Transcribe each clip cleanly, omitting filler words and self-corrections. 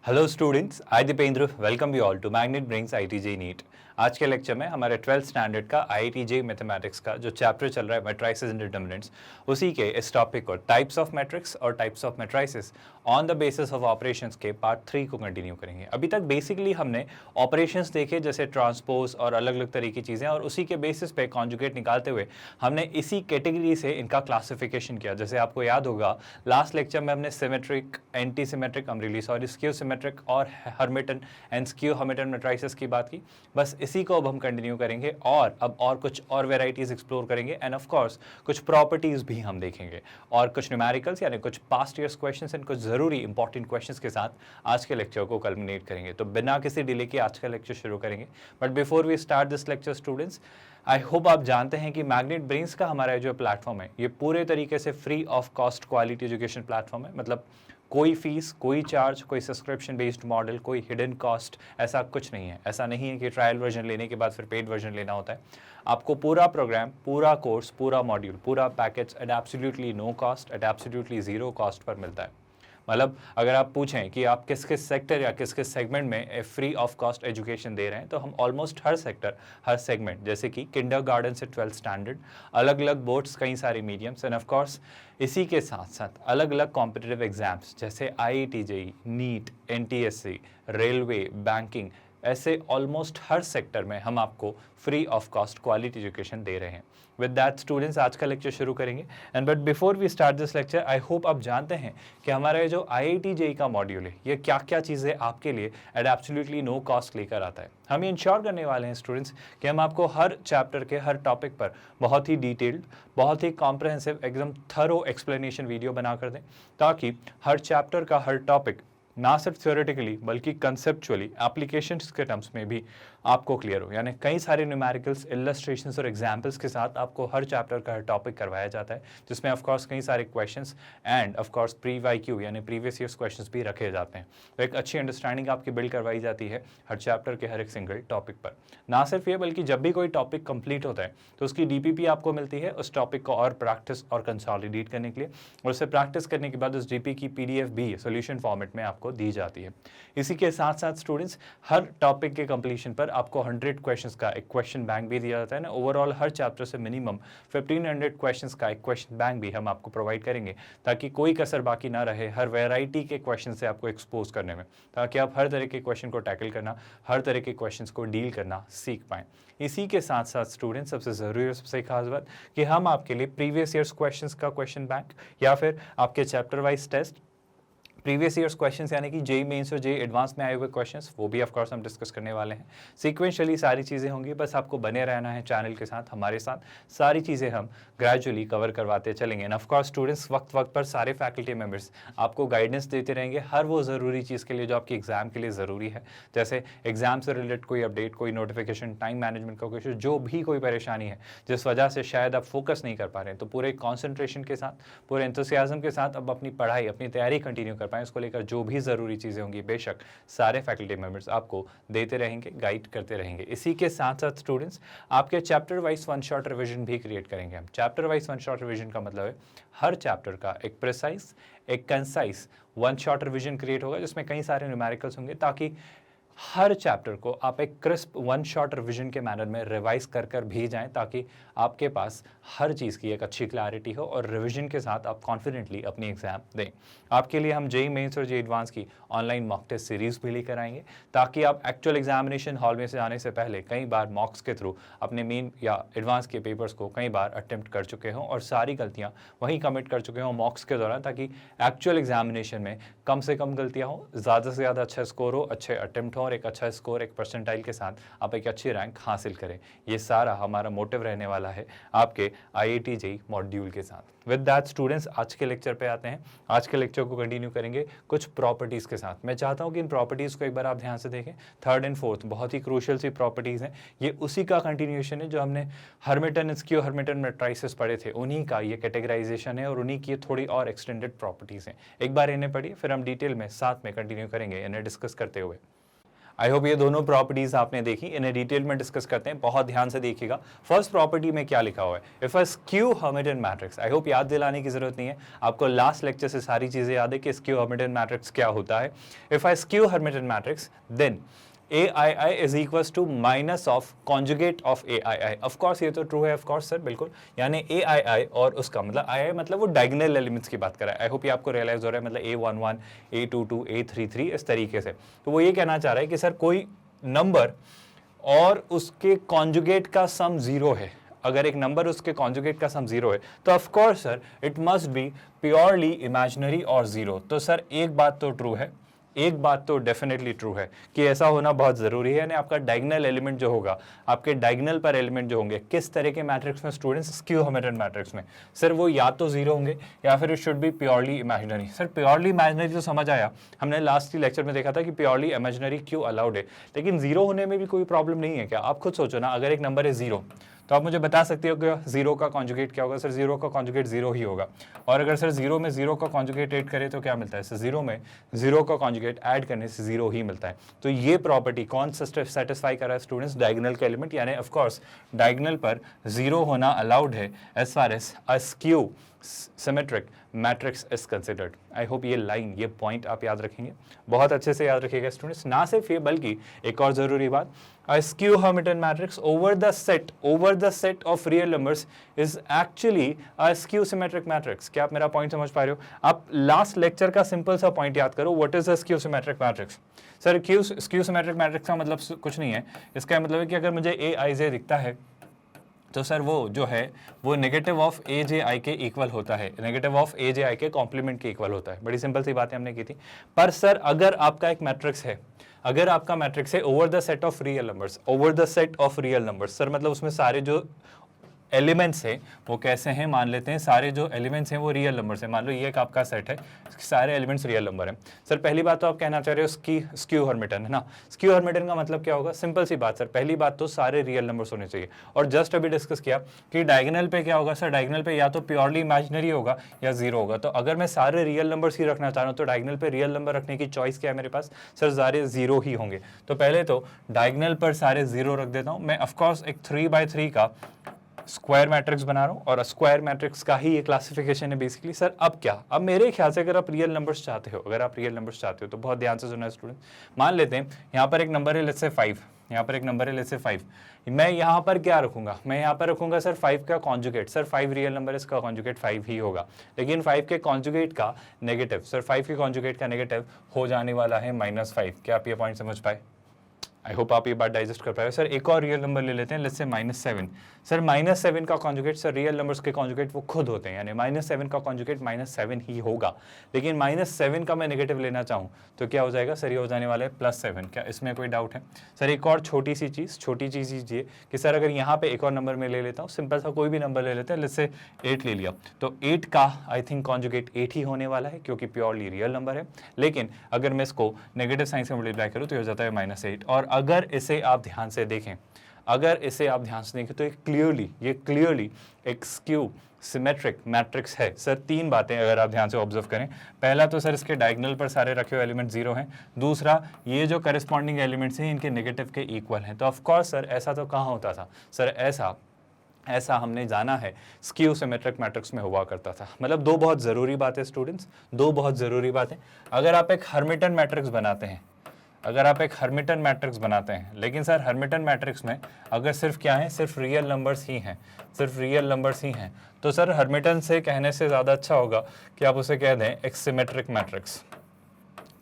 Hello students, I Dipendra welcome you all to Magnet Brains ITJ NEET. आज के lecture में हमारे 12th स्टैंडर्ड का आईटीजे मैथमेटिक्स का जो चैप्टर चल रहा है मैट्रिसेस एंड डिटरमिनेंट्स, उसी के इस टॉपिक को टाइप्स ऑफ मैट्रिक्स और types of matrices on the basis of operations के पार्ट 3 को कंटिन्यू करेंगे। अभी तक बेसिकली हमने ऑपरेशंस देखे जैसे ट्रांसपोज और अलग अलग तरह की चीज़ें, और उसी के बेसिस पे कॉन्जुगेट निकालते हुए हमने इसी कैटेगरी से इनका क्लासिफिकेशन किया। जैसे आपको याद होगा लास्ट लेक्चर में हमने symmetric, anti symmetric, skew symmetric और हर्मिटन एंड स्क्यू हर्मिटन मैट्रिसेस की बात की। बस इसी को अब हम कंटिन्यू करेंगे और अब और कुछ और वेराइटीज एक्सप्लोर करेंगे एंड ऑफ कोर्स कुछ प्रॉपर्टीज भी हम देखेंगे और कुछ न्यूमेरिकल्स यानी कुछ पास्ट ईयर्स क्वेश्चंस एंड कुछ जरूरी इंपॉर्टेंट क्वेश्चंस के साथ आज के लेक्चर को कल्मिनेट करेंगे। तो बिना किसी डिले के आज का लेक्चर शुरू करेंगे। But before we start this lecture students, I hope आप जानते हैं कि मैग्नेट ब्रेन्स का हमारा जो प्लेटफॉर्म है ये पूरे तरीके से free of cost quality education platform है। मतलब कोई फीस, कोई चार्ज, कोई सब्सक्रिप्शन बेस्ड मॉडल, कोई हिडन कॉस्ट, ऐसा कुछ नहीं है। ऐसा नहीं है कि ट्रायल वर्जन लेने के बाद फिर पेड वर्जन लेना होता है। आपको पूरा प्रोग्राम, पूरा कोर्स, पूरा मॉड्यूल, पूरा package at absolutely no cost, at absolutely zero cost पर मिलता है। मतलब अगर आप पूछें कि आप किस किस सेक्टर या किस किस सेगमेंट में फ्री ऑफ कॉस्ट एजुकेशन दे रहे हैं, तो हम ऑलमोस्ट हर सेक्टर, हर सेगमेंट, जैसे कि किंडरगार्टन से 12th स्टैंडर्ड, अलग अलग बोर्ड्स, कई सारे मीडियम्स एंड ऑफ कोर्स इसी के साथ साथ अलग अलग कॉम्पिटिटिव एग्जाम्स जैसे IIT JEE, NEET, NTSC, railway, banking, ऐसे ऑलमोस्ट हर सेक्टर में हम आपको free of cost quality education दे रहे हैं। विद दैट स्टूडेंट्स आज का लेक्चर शुरू करेंगे and but before we start this lecture, I hope आप जानते हैं कि हमारा ये जो आईआईटी जेईई का मॉड्यूल है ये क्या क्या चीज़ें आपके लिए एट एब्सोल्युटली नो कॉस्ट लेकर आता है। हम ये इंश्योर करने वाले हैं स्टूडेंट्स कि हम आपको हर चैप्टर के हर टॉपिक पर बहुत ही डिटेल्ड, बहुत ही कॉम्प्रहेंसिव, एकदम थरो एक्सप्लेनेशन वीडियो बना कर दें, ताकि हर चैप्टर का हर टॉपिक ना सिर्फ थ्योरेटिकली बल्कि कंसेप्चुअली एप्लीकेशंस के टर्म्स में भी आपको क्लियर हो। यानी कई सारे न्यूमेरिकल्स, इलस्ट्रेशंस और एग्जांपल्स के साथ आपको हर चैप्टर का हर टॉपिक करवाया जाता है, जिसमें ऑफ कोर्स कई सारे questions and of course pre YQ यानी प्रीवियस ईयर्स क्वेश्चंस भी रखे जाते हैं। तो एक अच्छी अंडरस्टैंडिंग आपकी बिल्ड करवाई जाती है हर चैप्टर के हर एक सिंगल टॉपिक पर। ना सिर्फ ये बल्कि जब भी कोई टॉपिक कंप्लीट होता है तो उसकी डीपीपी आपको मिलती है उस टॉपिक को और प्रैक्टिस और कंसोलिडेट करने के लिए, और उसे प्रैक्टिस करने के बाद उस डीपी की पीडीएफ भी सोल्यूशन फॉर्मेट में आपको दी जाती है। इसी के साथ साथ स्टूडेंट्स हर टॉपिक के कंप्लीशन पर आपको 100 क्वेश्चंस का एक क्वेश्चन बैंक भी दिया जाता है ना। ओवरऑल हर चैप्टर से मिनिमम 1500 क्वेश्चंस का एक क्वेश्चन बैंक भी हम आपको प्रोवाइड करेंगे, ताकि कोई कसर बाकी ना रहे हर वैरायटी के क्वेश्चन से आपको एक्सपोज करने में, ताकि आप हर तरह के क्वेश्चन को टैकल करना, हर तरह के क्वेश्चन को डील करना सीख पाएँ। इसी के साथ साथ स्टूडेंट्स सबसे ज़रूरी और सबसे खास बात कि हम आपके लिए प्रीवियस ईयर्स क्वेश्चंस का क्वेश्चन बैंक या फिर आपके chapter wise test, previous years questions यानी कि जेईई मेंस और जेईई एडवांस में आए हुए क्वेश्चंस, वो भी ऑफ कोर्स हम डिस्कस करने वाले हैं। सीक्वेंशियली सारी चीज़ें होंगी, बस आपको बने रहना है चैनल के साथ, हमारे साथ सारी चीज़ें हम ग्रेजुअली कवर करवाते चलेंगे। एंड ऑफ कोर्स स्टूडेंट्स वक्त वक्त पर सारे फैकल्टी मेंबर्स आपको गाइडेंस देते रहेंगे हर वो ज़रूरी चीज़ के लिए जो आपकी एग्जाम के लिए ज़रूरी है। जैसे एग्जाम से रिलेटेड कोई अपडेट, कोई नोटिफिकेशन, टाइम मैनेजमेंट का क्वेश्चन, जो भी कोई परेशानी है जिस वजह से शायद आप फोकस नहीं कर पा रहे हैं, तो पूरे कॉन्सेंट्रेशन के साथ, पूरे एंथुसियाज्म के साथ अब अपनी पढ़ाई, अपनी तैयारी कंटिन्यू कर पाएँ, उसको लेकर जो भी ज़रूरी चीज़ें होंगी बेशक सारे फैकल्टी मेंबर्स आपको देते रहेंगे, गाइड करते रहेंगे। इसी के साथ साथ स्टूडेंट्स आपके chapter wise one shot revision भी क्रिएट करेंगे हम। Chapter wise one shot revision का मतलब है हर चैप्टर का एक प्रिसाइज, एक concise one shot revision create होगा, जिसमें कई सारे न्यूमेरिकल्स होंगे, ताकि हर चैप्टर को आप एक क्रिस्प वन शॉट रिवीजन के मैनर में रिवाइज कर कर भी जाएं, ताकि आपके पास हर चीज़ की एक अच्छी क्लैरिटी हो और रिवीजन के साथ आप कॉन्फिडेंटली अपनी एग्जाम दें। आपके लिए हम जेईई मेंस और जेईई एडवांस की ऑनलाइन मॉक टेस्ट सीरीज भी लेकर आएंगे, ताकि आप एक्चुअल एग्जामिनेशन हॉल में से आने से पहले कई बार मॉक्स के थ्रू अपने मेन या एडवांस के पेपर्स को कई बार अटेम्प्ट कर चुके हों और सारी गलतियाँ वहीं कमिट कर चुके हों मॉक्स के दौरान, ताकि एक्चुअल एग्जामिनेशन में कम से कम गलतियाँ हों, ज़्यादा से ज़्यादा अच्छा स्कोर हो, अच्छे अटेम्प्ट हो और एक अच्छा स्कोर, एक परसेंटाइल के साथ आप एक अच्छी रैंक हासिल करें। ये सारा हमारा मोटिव रहने वाला है आपके आईआईटी जेईई मॉड्यूल के साथ। विद दैट स्टूडेंट्स आज के लेक्चर पे आते हैं। आज के लेक्चर को कंटिन्यू करेंगे कुछ प्रॉपर्टीज़ के साथ। मैं चाहता हूँ कि इन प्रॉपर्टीज़ को एक बार आप ध्यान से देखें। थर्ड एंड फोर्थ बहुत ही क्रूशियल सी प्रॉपर्टीज़ हैं। ये उसी का कंटिन्यूएशन है जो हमने हर्मिटन, स्क्यू हर्मिटन मैट्रिसेस पढ़े थे, उन्हीं का ये कैटेगराइजेशन है और उन्हीं की थोड़ी और एक्सटेंडेड प्रॉपर्टीज़ हैं। एक बार इन्हें पढ़िए, फिर हम डिटेल में साथ में कंटिन्यू करेंगे इन्हें डिस्कस करते हुए। आई होप ये दोनों प्रॉपर्टीज आपने देखी, इन्हें डिटेल में डिस्कस करते हैं, बहुत ध्यान से देखिएगा। फर्स्ट प्रॉपर्टी में क्या लिखा हुआ है, if a skew Hermitian matrix, I hope याद दिलाने की जरूरत नहीं है, आपको लास्ट लेक्चर से सारी चीजें याद है कि स्क्यू हर्मिटियन मैट्रिक्स क्या होता है। If a skew Hermitian matrix then AII is equals to minus of conjugate of AII। Of course ये तो ट्रू है, ऑफ कोर्स सर, बिल्कुल, यानी AII और उसका मतलब II मतलब वो डायगोनल एलिमेंट्स की बात कर रहा है। आई होप ये आपको रियलाइज हो रहा है, मतलब A11 A22 A33 इस तरीके से। तो वो ये कहना चाह रहा है कि सर कोई नंबर और उसके कॉन्जुगेट का सम जीरो है, अगर एक नंबर उसके कॉन्जुगेट का सम जीरो है तो of course sir it must be purely imaginary और जीरो। तो सर एक बात तो ट्रू है, एक बात तो डेफिनेटली ट्रू है कि ऐसा होना बहुत ज़रूरी है, यानी आपका डायगोनल एलिमेंट जो होगा, आपके डायगोनल पर एलिमेंट जो होंगे किस तरह के मैट्रिक्स में स्टूडेंट्स, स्क्यू हर्मिटियन मैट्रिक्स में, सर वो या तो जीरो होंगे या फिर it should be purely imaginary. Sir purely imaginary तो समझ आया, हमने लास्ट लेक्चर में देखा था कि प्योरली इमेजिनरी क्यों अलाउड है, लेकिन जीरो होने में भी कोई प्रॉब्लम नहीं है क्या? आप खुद सोचो ना, अगर एक नंबर है जीरो तो आप मुझे बता सकते हो कि जीरो का कॉन्जुगेट क्या होगा? सर जीरो का कॉन्जुगेट जीरो ही होगा। और अगर सर जीरो में जीरो का कॉन्जुगेट ऐड करें तो क्या मिलता है? सर जीरो में जीरो का कॉन्जुगेट ऐड करने से जीरो ही मिलता है। तो ये प्रॉपर्टी कौन सेटिस्फाई कर रहा है स्टूडेंट्स? डायगोनल का एलिमेंट, यानी ऑफ कोर्स डायगोनल पर जीरो होना अलाउड है as far as a skew symmetric matrix is considered. I hope ये लाइन, ये पॉइंट आप याद रखेंगे, बहुत अच्छे से याद रखिएगा स्टूडेंट्स। ना सिर्फ ये बल्कि एक और जरूरी बात, a skew Hermitian matrix over the set of real numbers is actually a skew symmetric matrix। क्या आप मेरा पॉइंट समझ पा रहे हो? आप लास्ट लेक्चर का सिंपल सा पॉइंट याद करो, what is a skew symmetric matrix? Sir skew symmetric matrix का मतलब कुछ नहीं है, इसका मतलब है कि अगर मुझे AIJ दिखता है तो सर वो जो है वो नेगेटिव ऑफ AJI के इक्वल होता है, नेगेटिव ऑफ AJI के कॉम्प्लीमेंट के इक्वल होता है। बड़ी सिंपल सी बातें हमने की थी। पर सर अगर आपका एक मैट्रिक्स है, अगर आपका मैट्रिक्स है over the set of real numbers, over the set of real numbers, sir मतलब उसमें सारे जो एलिमेंट्स हैं वो कैसे हैं? मान लेते हैं सारे जो एलिमेंट्स हैं वो रियल नंबर्स हैं। मान लो ये एक आपका सेट है, सारे एलिमेंट्स रियल नंबर हैं। सर पहली बात तो आप कहना चाह रहे हो कि स्क्यू हर्मिटियन है ना? स्क्यू हर्मिटियन का मतलब क्या होगा? सिंपल सी बात सर, पहली बात तो सारे रियल नंबर्स होने चाहिए। और जस्ट अभी डिस्कस किया कि डायगोनल पे क्या होगा? सर डायगोनल पे या तो प्योरली इमेजिनरी होगा या जीरो होगा। तो अगर मैं सारे रियल नंबर्स ही रखना चाह रहा हूँ तो डायगोनल पे रियल नंबर रखने की चॉइस क्या है मेरे पास? सर सारे जीरो ही होंगे। तो पहले तो डायगोनल पर सारे जीरो रख देता हूँ मैं। ऑफकोर्स एक 3x3 का स्क्वायर मैट्रिक्स बना रहा हूँ और स्क्वायर मैट्रिक्स का ही ये क्लासिफिकेशन है बेसिकली। सर अब क्या? अब मेरे ख्याल से अगर आप रियल नंबर्स चाहते हो, अगर आप रियल नंबर्स चाहते हो तो बहुत ध्यान से सुनना स्टूडेंट। मान लेते हैं यहाँ पर एक नंबर है, लेट्स से 5, यहाँ पर एक नंबर है, लेट्स से 5। मैं यहाँ पर क्या रखूंगा? मैं यहाँ पर रखूंगा सर 5 का कॉन्जुगेट। सर 5 रियल नंबर है, इसका कॉन्जुगेट 5 ही होगा, लेकिन 5 के कॉन्जुगेट का नेगेटिव, सर 5 के कॉन्जुगेट का नेगेटिव हो जाने वाला है -5। क्या आप ये पॉइंट समझ पाए? आई होप आप ये बात डाइजेस्ट कर पाए। सर एक और रियल नंबर ले लेते हैं, लेट्स से -7। सर -7 का कॉन्जुगेट, सर रियल नंबर्स के कॉन्जुगेट वो खुद होते हैं, यानी -7 का कॉन्जुगेट -7 ही होगा। लेकिन -7 का मैं नेगेटिव लेना चाहूँ तो क्या हो जाएगा? सर ये हो जाने वाला है +7। क्या इसमें कोई डाउट है? सर एक और छोटी सी चीज़ ये कि सर अगर यहाँ पे एक और नंबर में ले लेता हूँ, सिंपल सा कोई भी नंबर ले लेते हैं, लेट्स से 8 ले लिया, तो 8 का आई थिंक कॉन्जुगेट 8 ही होने वाला है क्योंकि प्योरली रियल नंबर है। लेकिन अगर मैं इसको नेगेटिव साइन से मल्टीप्लाई करूँ तो हो जाता है -8। और अगर इसे आप ध्यान से देखें, अगर इसे आप ध्यान से देखें तो ये क्लियरली एक स्क्यू सिमेट्रिक मैट्रिक्स है। सर 3 बातें अगर आप ध्यान से ऑब्जर्व करें, पहला तो सर इसके डायगोनल पर सारे रखे हुए एलिमेंट जीरो हैं, दूसरा ये जो करस्पॉन्डिंग एलिमेंट्स हैं इनके नेगेटिव के इक्वल हैं। तो ऑफ कोर्स सर ऐसा तो कहाँ होता था? सर ऐसा हमने जाना है स्क्यू सिमेट्रिक मैट्रिक्स में हुआ करता था। मतलब दो बहुत ज़रूरी बातें स्टूडेंट्स, दो बहुत ज़रूरी बातें। अगर आप एक हर्मिटियन मैट्रिक्स बनाते हैं, लेकिन सर हर्मिटियन मैट्रिक्स में अगर सिर्फ क्या है, सिर्फ रियल नंबर्स ही हैं, तो सर हर्मिटियन से कहने से ज़्यादा अच्छा होगा कि आप उसे कह दें एक सिमेट्रिक मैट्रिक्स।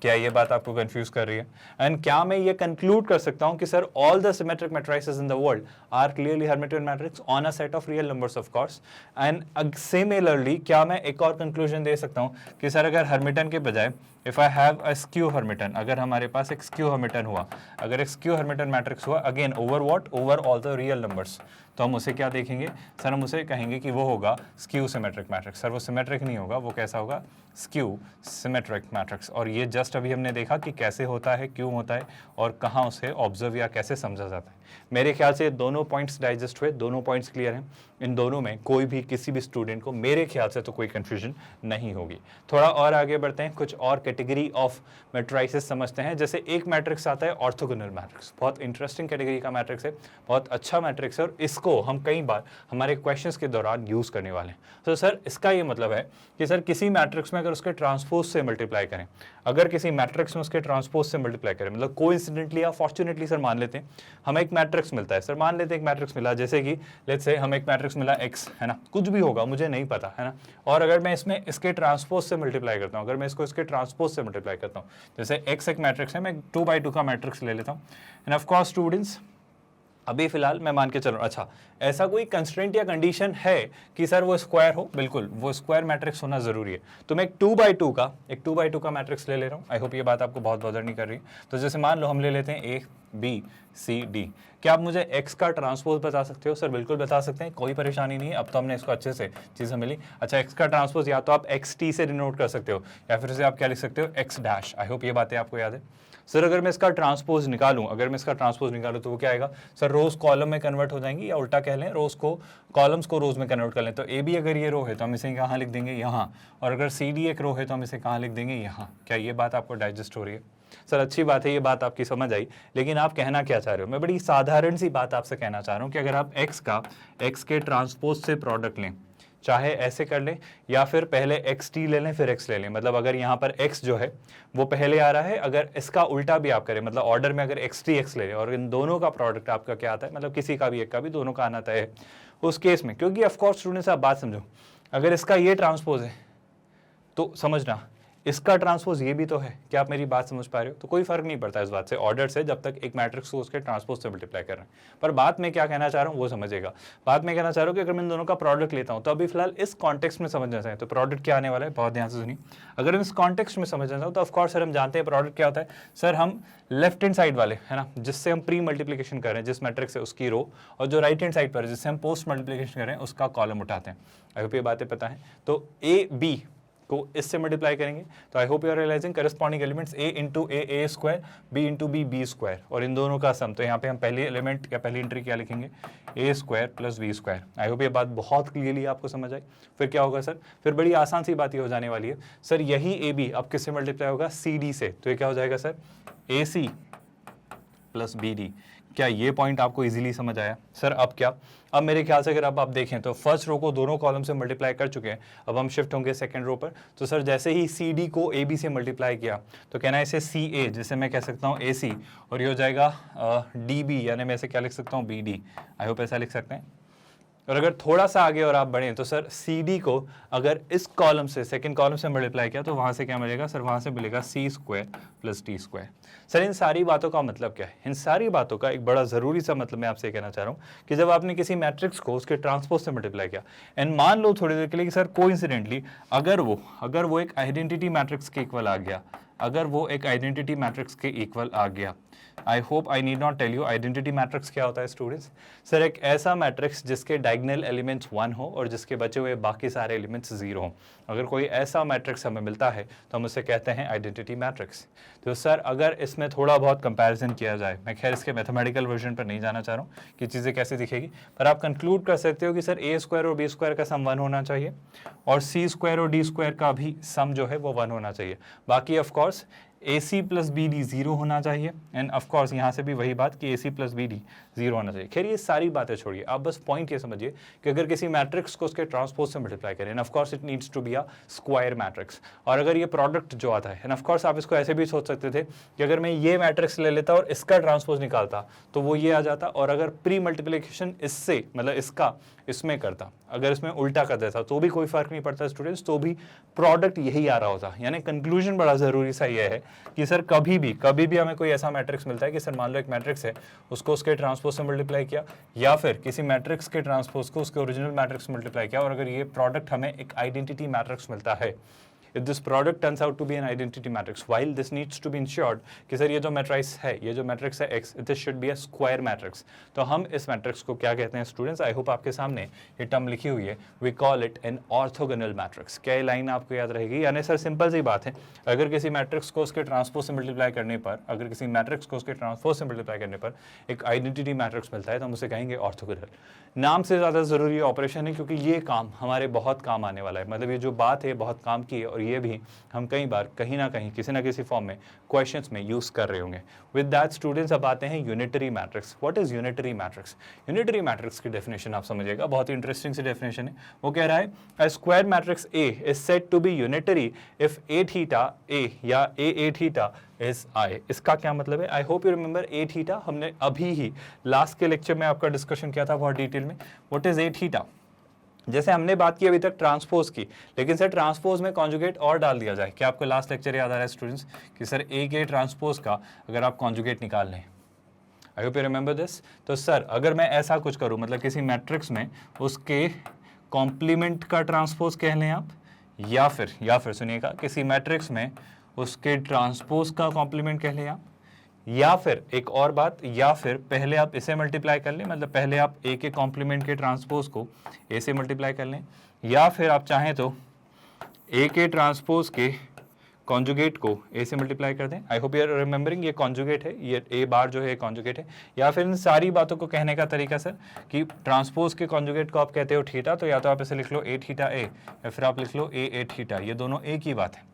क्या ये बात आपको कंफ्यूज कर रही है? एंड क्या मैं ये कंक्लूड कर सकता हूँ कि sir all the symmetric matrices in the world are clearly Hermitian matrix on a set of real numbers of course? And similarly क्या मैं एक और कंक्लूजन दे सकता हूँ कि सर अगर हर्मिटियन के बजाय if I have a skew Hermitian, अगर हमारे पास एक स्क्यू हर्मिटियन हुआ, अगर एक स्क्यू हर्मिटियन मैट्रिक्स हुआ again over what? Over all the real numbers, तो हम उसे क्या देखेंगे? सर हम उसे कहेंगे कि वो होगा स्क्यू सिमेट्रिक मैट्रिक्स। सर वो सिमेट्रिक नहीं होगा, वो कैसा होगा? Skew symmetric matrix. और ये जस्ट अभी हमने देखा कि कैसे होता है, क्यों होता है और कहाँ उसे ऑब्जर्व या कैसे समझा जाता है। मेरे ख्याल से दोनों पॉइंट्स डाइजेस्ट हुए, दोनों पॉइंट्स क्लियर हैं। इन दोनों में कोई भी किसी भी स्टूडेंट को मेरे ख्याल से तो कोई कंफ्यूजन नहीं होगी। थोड़ा और आगे बढ़ते हैं, कुछ और कैटेगरी ऑफ मैट्रिसेस समझते हैं। जैसे एक मैट्रिक्स आता है ऑर्थोगोनल मैट्रिक्स, बहुत इंटरेस्टिंग कैटेगरी का मैट्रिक्स है, बहुत अच्छा मैट्रिक्स है और इसको हम कई बार हमारे क्वेश्चंस के दौरान यूज करने वाले हैं। तो सर इसका ये मतलब है कि सर किसी मैट्रिक्स में अगर उसके ट्रांसपोज से मल्टीप्लाई करें, अगर किसी मैट्रिक्स में उसके ट्रांसपोज से मल्टीप्लाई करें, मतलब कोइंसिडेंटली या फॉर्चुनेटली सर मान लेते हैं हमें एक मैट्रिक्स मिलता है, सर मान लेते हैं एक मैट्रिक्स मिला, जैसे कि लेट्स से हमें एक मैट्रिक्स मिला x, है ना, कुछ भी होगा मुझे नहीं पता, है ना, और अगर मैं इसमें इसके ट्रांसपोज से मल्टीप्लाई करता हूं, अगर मैं इसको इसके ट्रांसपोज से मल्टीप्लाई करता हूं, जैसे x एक मैट्रिक्स है, मैं 2x2 का मैट्रिक्स ले लेता हूं, एंड ऑफ कोर्स स्टूडेंट्स अभी फिलहाल मैं मान के चल रहा हूँ, अच्छा ऐसा कोई कंस्ट्रेंट या कंडीशन है कि सर वो स्क्वायर हो, बिल्कुल वो स्क्वायर मैट्रिक्स होना जरूरी है, तो मैं एक 2x2 का मैट्रिक्स ले ले रहा हूँ। आई होप ये बात आपको बहुत बॉदर नहीं कर रही। तो जैसे मान लो हम ले लेते हैं ए बी सी डी, क्या आप मुझे x का ट्रांसपोज बता सकते हो? सर बिल्कुल बता सकते हैं, कोई परेशानी नहीं है, अब तो हमने इसको अच्छे से चीज़ें मिली। अच्छा x का ट्रांसपोज या तो आप xt से डिनोट कर सकते हो या फिर से आप क्या लिख सकते हो x डैश। आई होप ये बातें आपको याद है। सर अगर मैं इसका ट्रांसपोज निकालूं, तो वो क्या आएगा सर, रोज कॉलम में कन्वर्ट हो जाएंगी, या उल्टा कह लें रोज को कॉलम्स को रोज में कन्वर्ट कर लें। तो ए बी अगर ये रो है तो हम इसे कहाँ लिख देंगे, यहाँ, और अगर सी डी एक रो है तो हम इसे कहाँ लिख देंगे, यहाँ। क्या ये बात आपको डाइजेस्ट हो रही है? सर अच्छी बात है, ये बात आपकी समझ आई, लेकिन आप कहना क्या चाह रहे हो? मैं बड़ी साधारण सी बात आपसे कहना चाह रहा हूँ कि अगर आप x के ट्रांसपोज से प्रोडक्ट लें, चाहे ऐसे कर लें या फिर पहले xt ले लें फिर x ले लें, मतलब अगर यहाँ पर x जो है वो पहले आ रहा है, अगर इसका उल्टा भी आप करें, मतलब ऑर्डर में अगर xt x ले लें और इन दोनों का प्रोडक्ट आपका क्या आता है, मतलब किसी का भी एक का भी, दोनों का आना तय है उस केस में। क्योंकि ऑफकोर्स स्टूडेंट्स आप बात समझो, अगर इसका ये ट्रांसपोज है तो समझना इसका ट्रांसपोज ये भी तो है। क्या आप मेरी बात समझ पा रहे हो? तो कोई फर्क नहीं पड़ता इस बात से ऑर्डर से, जब तक एक मैट्रिक्स को उसके ट्रांसपोज से मल्टीप्लाई कर रहे हैं। पर बात में क्या कहना चाह रहा हूँ वो समझेगा। बात में कहना चाह रहा हूँ कि अगर मैं इन दोनों का प्रोडक्ट लेता हूँ, तो अभी फिलहाल इस कॉन्टेक्स्ट में समझना चाहिए, तो प्रोडक्ट क्या आने वाला है, बहुत ध्यान से सुनिए। अगर हम इस कॉन्टेक्स्ट में समझना चाहूँ तो ऑफकोर्स सर हम जानते हैं प्रोडक्ट क्या होता है। सर हम लेफ्ट हैंड साइड वाले, है ना, जिससे हम प्री मल्टीप्लीकेशन कर रहे हैं, जिस मैट्रिक्स है उसकी रो, और जो राइट हैंड साइड पर है जिससे हम पोस्ट मल्टीप्लीकेशन कर रहे हैं उसका कॉलम उठाते हैं। आई होप ये बातें पता है। तो ए बी को इससे मल्टीप्लाई करेंगे, तो I hope you are realising corresponding elements a into a square, b into b square, और इन दोनों का सम। तो यहाँ पे हम पहली एलिमेंट या पहली एंट्री क्या लिखेंगे, a square plus b square. I hope ये बात बहुत क्लियरली आपको समझ आई। फिर क्या होगा सर, फिर बड़ी आसान सी बात ये हो जाने वाली है सर, यही ए बी अब किससे मल्टीप्लाई होगा, सी डी से। तो ये क्या हो जाएगा सर, ए सी प्लस बी डी। क्या ये पॉइंट आपको इजीली समझ आया? सर अब क्या, अब मेरे ख्याल से अगर अब आप देखें तो फर्स्ट रो को दोनों कॉलम से मल्टीप्लाई कर चुके हैं, अब हम शिफ्ट होंगे सेकंड रो पर। तो सर जैसे ही सी डी को ए बी से मल्टीप्लाई किया तो कहना है इसे सी ए, जिसे मैं कह सकता हूँ ए सी, और ये हो जाएगा डी बी, यानी मैं इसे क्या लिख सकता हूँ, बी डी। आई होप ऐसा लिख सकते हैं। और अगर थोड़ा सा आगे और आप बढ़ें तो सर सी डी को अगर इस कॉलम से सेकंड कॉलम से मल्टीप्लाई किया तो वहाँ से क्या मिलेगा सर, वहाँ से मिलेगा C square plus T square. Sir इन सारी बातों का मतलब क्या है? इन सारी बातों का एक बड़ा ज़रूरी सा मतलब मैं आपसे कहना चाह रहा हूँ कि जब आपने किसी मैट्रिक्स को उसके ट्रांसपोज से मल्टीप्लाई किया, एंड मान लो थोड़ी देर के लिए कि सर कोइंसिडेंटली अगर वो एक आइडेंटिटी मैट्रिक्स के इक्वल आ गया, अगर वो एक आइडेंटिटी मैट्रिक्स के इक्वल आ गया, I hope I need not tell you identity matrix क्या होता है स्टूडेंट्स। सर एक ऐसा मैट्रिक्स जिसके डायगोनल एलिमेंट्स 1 हो और जिसके बचे हुए बाकी सारे एलिमेंट्स 0 हो। अगर कोई ऐसा मैट्रिक्स हमें मिलता है तो हम उसे कहते हैं आइडेंटिटी मैट्रिक्स। तो सर अगर इसमें थोड़ा बहुत कंपैरिजन किया जाए, मैं खैर इसके मैथमेटिकल वर्जन पर नहीं जाना चाह रहा हूँ कि चीज़ें कैसे दिखेगी, पर आप कंक्लूड कर सकते हो कि सर ए स्क्वायर और बी स्क्वायर का सम 1 होना चाहिए और सी स्क्वायर और डी स्क्वायर का भी सम जो है वो 1 होना चाहिए। बाकी ऑफकोर्स ए सी प्लस बी डी 0 होना चाहिए, एंड ऑफकोर्स यहाँ से भी वही बात कि ए सी प्लस बी डी 0 होना चाहिए। खैर ये सारी बातें छोड़िए, आप बस पॉइंट ये समझिए कि अगर किसी मैट्रिक्स को उसके ट्रांसपोज से मल्टीप्लाई करें, and of course it needs to be a square matrix, और अगर ये प्रोडक्ट जो आता है, एंड ऑफकोर्स आप इसको ऐसे भी सोच सकते थे कि अगर मैं ये मैट्रिक्स ले लेता और इसका ट्रांसपोज निकालता तो वो ये आ जाता, और अगर प्री मल्टीप्लिकेशन इससे मतलब इसका इसमें करता, अगर इसमें उल्टा कर देता तो भी कोई फर्क नहीं पड़ता स्टूडेंट्स, तो भी प्रोडक्ट यही आ रहा होता। यानी कंक्लूजन बड़ा जरूरी सा ये है कि सर कभी भी हमें कोई ऐसा मैट्रिक्स मिलता है कि सर मान लो एक मैट्रिक्स है, उसको उसके ट्रांसपोज से मल्टीप्लाई किया, या फिर किसी मैट्रिक्स के ट्रांसपोज को उसके ओरिजिनल मैट्रिक्स से मल्टीप्लाई किया, और अगर ये प्रोडक्ट हमें एक आइडेंटिटी मैट्रिक्स मिलता है, if this product turns out to be an identity matrix while this needs to be ensured कि सर ये जो मैट्रिक्स है, ये जो मैट्रिक्स है x, this should be a square matrix. तो हम इस मैट्रिक्स को क्या कहते हैं स्टूडेंट्स? आई होप आपके सामने ये टर्म लिखी हुई है, we call it an orthogonal matrix. क्या ये लाइन आपको याद रहेगी? यानी सर सिंपल सी बात है, अगर किसी मैट्रिक्स को उसके ट्रांसपोज से मल्टीप्लाई करने पर, अगर किसी मैट्रिक्स को उसके ट्रांसपोज से मल्टीप्लाई करने पर एक आइडेंटिटी मैट्रिक्स मिलता है तो हम उसे कहेंगे ऑर्थोगोनल। नाम से ज़्यादा ज़रूरी ऑपरेशन है क्योंकि ये काम हमारे बहुत काम आने वाला है, मतलब ये जो बात है बहुत काम की है और ये भी हम कई बार कहीं ना कहीं किसी ना किसी फॉर्म में क्वेश्चंस में यूज़ कर रहे होंगे। विद दैट स्टूडेंट्स अब आते हैं unitary matrix. What is unitary matrix? Unitary matrix की डेफिनेशन आप समझिएगा, बहुत ही इंटरेस्टिंग सी डेफिनेशन है। वो कह रहा है a square matrix A is said to be unitary if A theta A या ए थीटा इज आई। इसका क्या मतलब है? I hope you remember A theta, हमने अभी ही लास्ट के लेक्चर में आपका डिस्कशन किया था बहुत डिटेल में। What is a theta? जैसे हमने बात की अभी तक ट्रांसपोज की, लेकिन सर ट्रांसपोज में कॉन्जुगेट और डाल दिया जाए। क्या आपको लास्ट लेक्चर याद आ रहा है स्टूडेंट्स कि सर ए के ट्रांसपोज का अगर आप कॉन्जुगेट निकाल लें, आई होप यू रिमेंबर दिस। तो सर अगर मैं ऐसा कुछ करूं, मतलब किसी मैट्रिक्स में उसके कॉम्प्लीमेंट का ट्रांसपोज कह लें आप, या फिर सुनिएगा किसी मैट्रिक्स में उसके ट्रांसपोज का कॉम्प्लीमेंट कह लें आप, या फिर एक और बात, या फिर पहले आप इसे मल्टीप्लाई कर लें, मतलब पहले आप ए के कॉम्प्लीमेंट के ट्रांसपोज को ए से मल्टीप्लाई कर लें, या फिर आप चाहें तो ए के ट्रांसपोज के कॉन्जुगेट को ए से मल्टीप्लाई कर दें। I hope you are remembering ये कॉन्जुगेट है, ये ए बार जो है कॉन्जुगेट है। या फिर इन सारी बातों को कहने का तरीका सर कि ट्रांसपोज के कॉन्जुगेट को आप कहते हो थीटा, तो या तो आप इसे लिख लो ए थीटा ए, या फिर आप लिख लो ए थीटा। ये दोनों एक ही बात है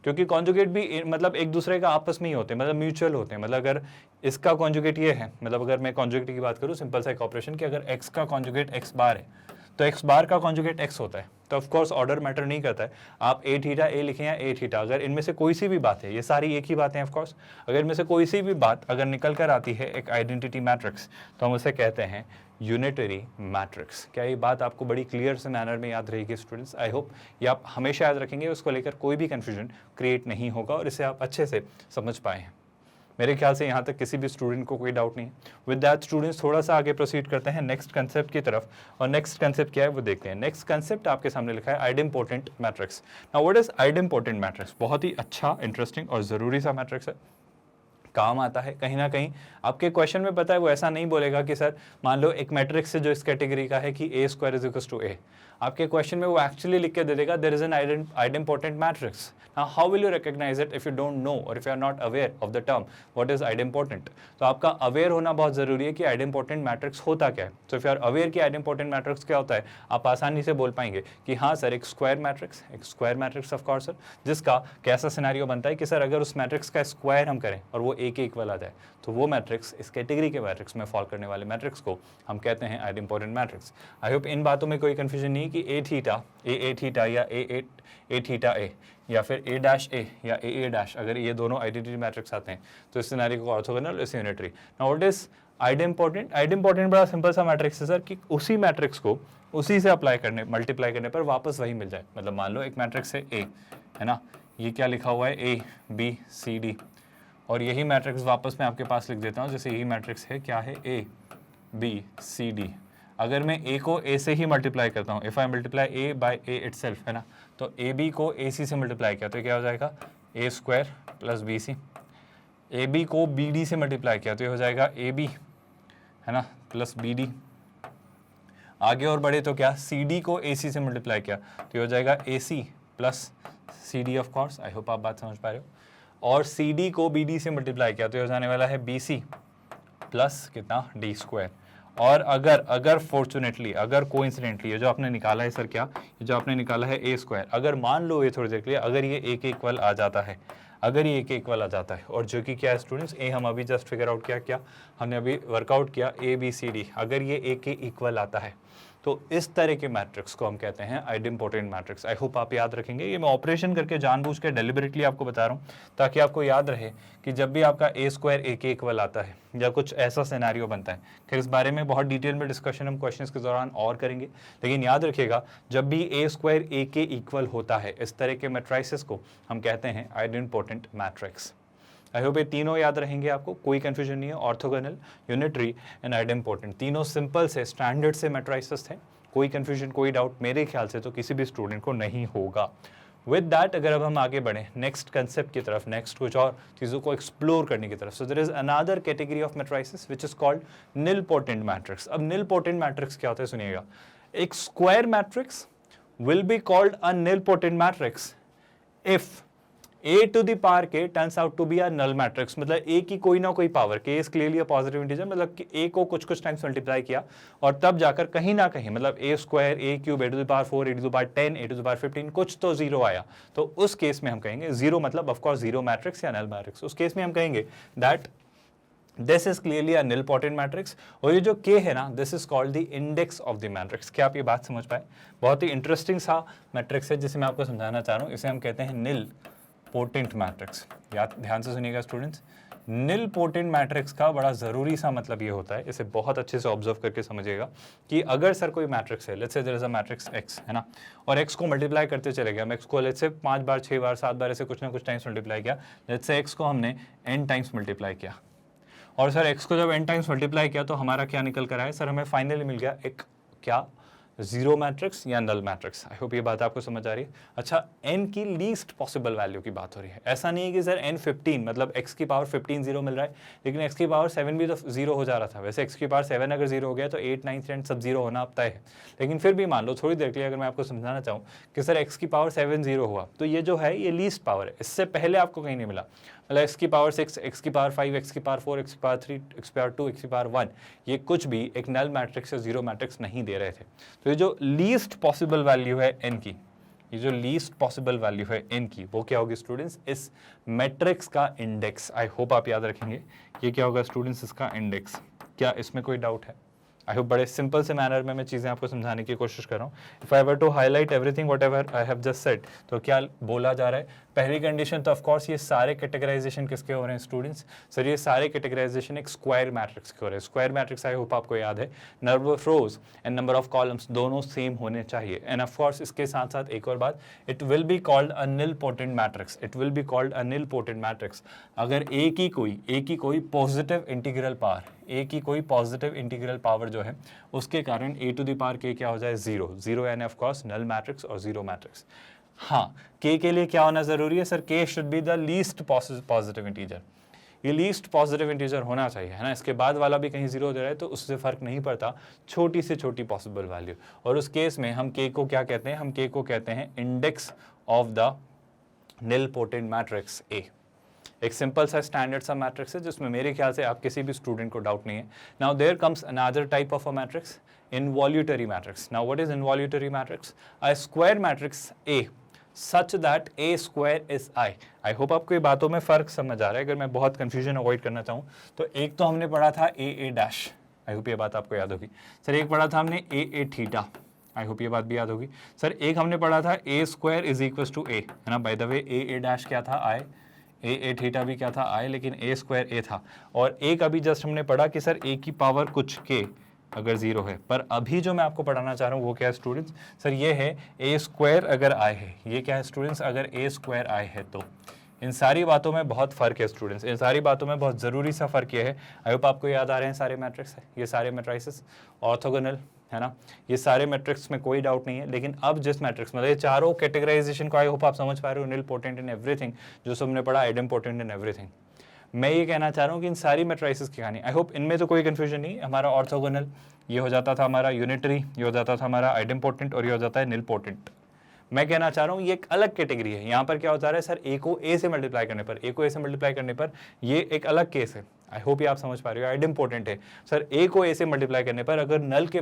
क्योंकि कॉन्जुगेट भी मतलब एक दूसरे का आपस में ही होते हैं, मतलब म्यूचुअल होते हैं। मतलब अगर इसका कॉन्जुगेट ये है, मतलब अगर मैं कॉन्जुगेट की बात करूँ, सिंपल सा एक ऑपरेशन कि अगर x का कॉन्जुगेट x बार है तो x बार का कॉन्जुगेट x होता है, तो ऑफ कोर्स ऑर्डर मैटर नहीं करता है। आप ए थीटा ए लिखें या ए थीटा, अगर इनमें से कोई सी भी बात है, ये सारी एक ही बातें हैं ऑफ कोर्स, अगर इनमें से कोई सी भी बात अगर निकल कर आती है एक आइडेंटिटी मैट्रिक्स, तो हम उसे कहते हैं यूनिटरी मैट्रिक्स। क्या ये बात आपको बड़ी क्लियर से मैनर में याद रहेगी स्टूडेंट्स? आई होप ये आप हमेशा याद रखेंगे, उसको लेकर कोई भी कन्फ्यूजन क्रिएट नहीं होगा और इसे आप अच्छे से समझ पाए हैं। मेरे ख्याल से यहाँ तक किसी भी स्टूडेंट को कोई डाउट नहीं है। विद दैट स्टूडेंट्स थोड़ा सा आगे प्रोसीड करते हैं नेक्स्ट कंसेप्ट की तरफ, और नेक्स्ट कंसेप्ट क्या है वो देखते हैं। नेक्स्ट कंसेप्ट आपके सामने लिखा है idempotent matrix. Now what is idempotent matrix? बहुत ही अच्छा, इंटरेस्टिंग और ज़रूरी सा मैट्रिक्स है, काम आता है कहीं ना कहीं। आपके क्वेश्चन में पता है वो ऐसा नहीं बोलेगा कि सर मान लो एक मैट्रिक्स है जो इस कैटेगरी का है कि A square is equal to A, आपके क्वेश्चन में वो एक्चुअली लिख के दे देगा there is an idempotent matrix. Now how will you recognise it if you don't know और if you are not aware of the term what is idempotent? तो आपका अवेयर होना बहुत जरूरी है कि आइडेम्पोटेंट मैट्रिक्स होता क्या है। So if you are aware कि आइडेम्पोटेंट मैट्रिक्स क्या होता है, आप आसानी से बोल पाएंगे कि हाँ सर एक square matrix of course sir, जिसका कैसा सिनेरियो बनता है कि सर अगर उस मैट्रिक्स का स्क्वायर हम करें और वो ए के इक्वल आ जाए, तो वो मैट्रिक्स इस कैटेगरी के मैट्रिक्स में फॉल करने वाले मैट्रिक्स को हम कहते हैं आइडेम्पोटेंट मैट्रिक्स। आई होप इन बातों में कोई कंफ्यूजन नहीं कि ए थीटा या ए थीटा ए या फिर ए डैश ए या ए डैश, अगर ये दोनों आइडेंटिटी मैट्रिक्स आते हैं तो इस सिनेरियो को ऑर्थोगोनल, इस unitary. Now what is idempotent? Idempotent बड़ा सिंपल सा मैट्रिक्स है सर कि उसी मैट्रिक्स को उसी से मल्टीप्लाई करने पर वापस वही मिल जाए। मतलब मान लो एक मैट्रिक्स है ए, है ना, ये क्या लिखा हुआ है ए बी सी डी, और यही मैट्रिक्स वापस मैं आपके पास लिख देता हूँ, जैसे यही मैट्रिक्स है क्या है ए बी सी डी। अगर मैं ए को ए से ही मल्टीप्लाई करता हूँ, if I multiply a by a itself, है ना, तो ए बी को ए सी से मल्टीप्लाई किया तो क्या हो जाएगा A square plus B C. A B को बी डी से मल्टीप्लाई किया तो ये हो जाएगा ए बी, है ना, प्लस बी डी। आगे और बढ़े तो क्या, सी डी को ए सी से मल्टीप्लाई किया तो ये हो जाएगा A C plus C D of course. I hope आप बात समझ पा रहे हो। और सी डी को बी डी से मल्टीप्लाई किया तो ये हो जाने वाला है बी सी प्लस कितना डी स्क्वायर। और अगर फॉर्चुनेटली, अगर कोइंसिडेंटली ये जो आपने निकाला है सर, क्या ये जो आपने निकाला है ए स्क्वायर, अगर मान लो ये थोड़ी देर के लिए अगर ये ए के इक्वल आ जाता है, अगर ये ए के इक्वल आ जाता है, और जो कि क्या है स्टूडेंट्स, ए हम अभी जस्ट फिगर आउट क्या हमने अभी वर्कआउट किया ए बी सी डी, अगर ये ए के इक्वल आता है तो इस तरह के मैट्रिक्स को हम कहते हैं आइडेम्पोटेंट मैट्रिक्स। आई होप आप याद रखेंगे। ये मैं ऑपरेशन करके जानबूझ के डेलिबरेटली आपको बता रहा हूँ ताकि आपको याद रहे कि जब भी आपका ए स्क्वायर ए के इक्वल आता है या कुछ ऐसा सिनेरियो बनता है, फिर इस बारे में बहुत डिटेल में डिस्कशन हम क्वेश्चंस के दौरान और करेंगे, लेकिन याद रखिएगा जब भी ए स्क्वायर ए के इक्वल होता है इस तरह के मैट्रिसेस को हम कहते हैं आइडेम्पोटेंट मैट्रिक्स। आई होप ये तीनों याद रहेंगे आपको, कोई कंफ्यूजन नहीं है। ऑर्थोगोनल, यूनिटरी एंड आइडेम्पोटेंट, तीनों सिंपल से स्टैंडर्ड से मैट्रिसेस थे, कोई कंफ्यूजन कोई डाउट मेरे ख्याल से तो किसी भी स्टूडेंट को नहीं होगा। विद दैट अगर अब हम आगे बढ़े नेक्स्ट कंसेप्ट की तरफ, नेक्स्ट कुछ और चीज़ों को एक्सप्लोर करने की तरफ, so there is another category of matrices which is called nilpotent matrix. अब निलपोटेंट मैट्रिक्स क्या होता है सुनिएगा, एक square matrix will be called a nilpotent matrix if a to the power k turns out to be a null matrix। मतलब a की कोई ना कोई power, k is clearly a positive integer, मतलब कि a को कुछ कुछ टाइम्स मल्टीप्लाई किया और तब जाकर कहीं ना कहीं मतलब a square a cube a to the power 4 a to the power 10 a to the power 15 कुछ तो जीरो आया, तो उस केस में हम कहेंगे जीरो मतलब ऑफ कोर्स जीरो मैट्रिक्स या नल मैट्रिक्स। उस केस में हम कहेंगे that this is clearly a nilpotent matrix. और ये जो k है ना, this is called the index of the matrix. क्या आप ये बात समझ पाए? बहुत ही इंटरेस्टिंग सा मैट्रिक्स है जिसे मैं आपको समझाना चाह रहा हूँ। इसे हम कहते हैं निलपोटेंट मैट्रिक्स। याद ध्यान से सुनिएगा स्टूडेंट्स, निलपोटेंट मैट्रिक्स का बड़ा ज़रूरी सा मतलब ये होता है, इसे बहुत अच्छे से ऑब्जर्व करके समझिएगा कि अगर सर कोई मैट्रिक्स है, let's say there is a matrix x है ना, और x को मल्टीप्लाई करते चले गए, हम x को लेट्स से 5 बार 6 बार 7 बार ऐसे कुछ ना कुछ टाइम्स मल्टीप्लाई किया, लेट्स से x को हमने n टाइम्स मल्टीप्लाई किया, और सर x को जब n टाइम्स मल्टीप्लाई किया तो हमारा क्या निकल कर आया सर, हमें फाइनली मिल गया एक क्या जीरो मैट्रिक्स या नल मैट्रिक्स। आई होप ये बात आपको समझ आ रही है। अच्छा, n की लीस्ट पॉसिबल वैल्यू की बात हो रही है। ऐसा नहीं है कि सर n 15 मतलब x की पावर 15 जीरो मिल रहा है, लेकिन x की पावर 7 भी तो जीरो हो जा रहा था। वैसे x की पावर 7 अगर जीरो हो गया तो 8 9 10 सब जीरो होना अब तय है, लेकिन फिर भी मान लो थोड़ी देर के लिए अगर मैं आपको समझाना चाहूँ कि सर x की पावर 7 जीरो हुआ तो ये जो है ये लीस्ट पावर है, इससे पहले आपको कहीं नहीं मिला। मतलब x की पावर 6 x की पावर 5 x की पावर 4 x की पावर 3 x की पावर 2 x की पावर 1 ये कुछ भी एक नल मैट्रिक्स या जीरो मैट्रिक्स नहीं दे रहे थे। तो ये जो लीस्ट पॉसिबल वैल्यू है n की, ये जो लीस्ट पॉसिबल वैल्यू है n की, वो क्या होगी स्टूडेंट्स, इस मैट्रिक्स का इंडेक्स। आई होप आप याद रखेंगे ये क्या होगा स्टूडेंट्स, इसका इंडेक्स। क्या इसमें कोई डाउट है? आई होप बड़े सिंपल से मैनर में मैं चीज़ें आपको समझाने की कोशिश कर रहा हूँ। If I were to highlight everything whatever I have just said, तो क्या बोला जा रहा है? पहली कंडीशन तो ऑफ कोर्स ये सारे कैटेगराइजेशन किसके हो रहे हैं स्टूडेंट्स, सर ये सारे कैटेगराइजेशन एक स्क्वायर मैट्रिक्स के हो रहे हैं। स्क्वायर मैट्रिक्स आई होप आपको याद है, number of rose and number of columns दोनों सेम होने चाहिए। एंड ऑफ कोर्स इसके साथ साथ एक और बात, it will be called a nilpotent matrix. It will be called a nilpotent matrix अगर ए की कोई पॉजिटिव इंटीग्रल पावर, ए की कोई पॉजिटिव इंटीग्रल पावर जो है उसके कारण ए टू द पावर के क्या हो जाए, जीरो। जीरो यानी ऑफ कोर्स नल मैट्रिक्स और जीरो मैट्रिक्स। हाँ, के के लिए क्या होना जरूरी है सर, के should be the least positive integer. ये लीस्ट पॉजिटिव इंटीजर होना चाहिए, है ना। इसके बाद वाला भी कहीं जीरो दे रहा है तो उससे फर्क नहीं पड़ता, छोटी से छोटी पॉसिबल वैल्यू। और उस केस में हम के को क्या कहते हैं, हम के को कहते हैं index of the nilpotent matrix A. एक सिंपल सा स्टैंडर्ड सा मैट्रिक्स है जिसमें मेरे ख्याल से आप किसी भी स्टूडेंट को डाउट नहीं है। Now there comes another type of a matrix, involutory matrix. Now what is involutory matrix? A square matrix a such that a square is I. I hope आपको ये बातों में फर्क समझ आ रहा है। अगर मैं बहुत कंफ्यूजन अवॉइड करना चाहूँ तो एक तो हमने पढ़ा था ए डैश, आई होप ये बात आपको याद होगी सर। एक पढ़ा था हमने ए थीटा, आई होप ये बात भी याद होगी सर। एक हमने पढ़ा था ए स्क्वायर इज इक्वल टू ए, है ना। By the way A dash क्या था, आई, ए थीटा भी क्या था, आई, लेकिन ए स्क्वायर ए था। और एक अभी जस्ट हमने पढ़ा कि सर ए की पावर कुछ के अगर जीरो है, पर अभी जो मैं आपको पढ़ाना चाह रहा हूँ वो क्या है स्टूडेंट्स, सर ये है ए स्क्वायर अगर आई है। ये क्या है स्टूडेंट्स, अगर ए स्क्वायर आई है तो। इन सारी बातों में बहुत फ़र्क है स्टूडेंट्स, इन सारी बातों में बहुत ज़रूरी सा फ़र्क ये है। आई होप आपको याद आ रहे हैं सारे मैट्रिक्स, ये सारे मैट्रिसेस ऑर्थोगोनल, है ना। ये सारे मैट्रिक्स में कोई डाउट नहीं है। लेकिन अब जिस मैट्रिक्स मतलब ये चारों कैटेगराइजेशन को आई होप आप समझ पा रहे हो, निलपोटेंट इन एवरीथिंग, जो सबने पढ़ा आइडेम्पोटेंट इन एवरीथिंग। मैं ये कहना चाह रहा हूँ कि इन सारी मैट्रिसेस की कहानी, आई होप इनमें तो कोई कन्फ्यूजन नहीं। हमारा ऑर्थोगोनल ये हो जाता था, हमारा यूनिटरी ये हो जाता था, हमारा आइडेम्पोटेंट, और ये हो जाता है निलपोटेंट। मैं कहना चाह रहा हूँ ये एक अलग कैटेगरी है। यहाँ पर क्या होता है सर, ए को ए से मल्टीप्लाई करने पर, ए को ए से मल्टीप्लाई करने पर ये एक अलग केस है। आई होप ये आप समझ पा रहे हो, आइडेम्पोटेंट है सर। ए को ए से मल्टीप्लाई करने पर अगर नल के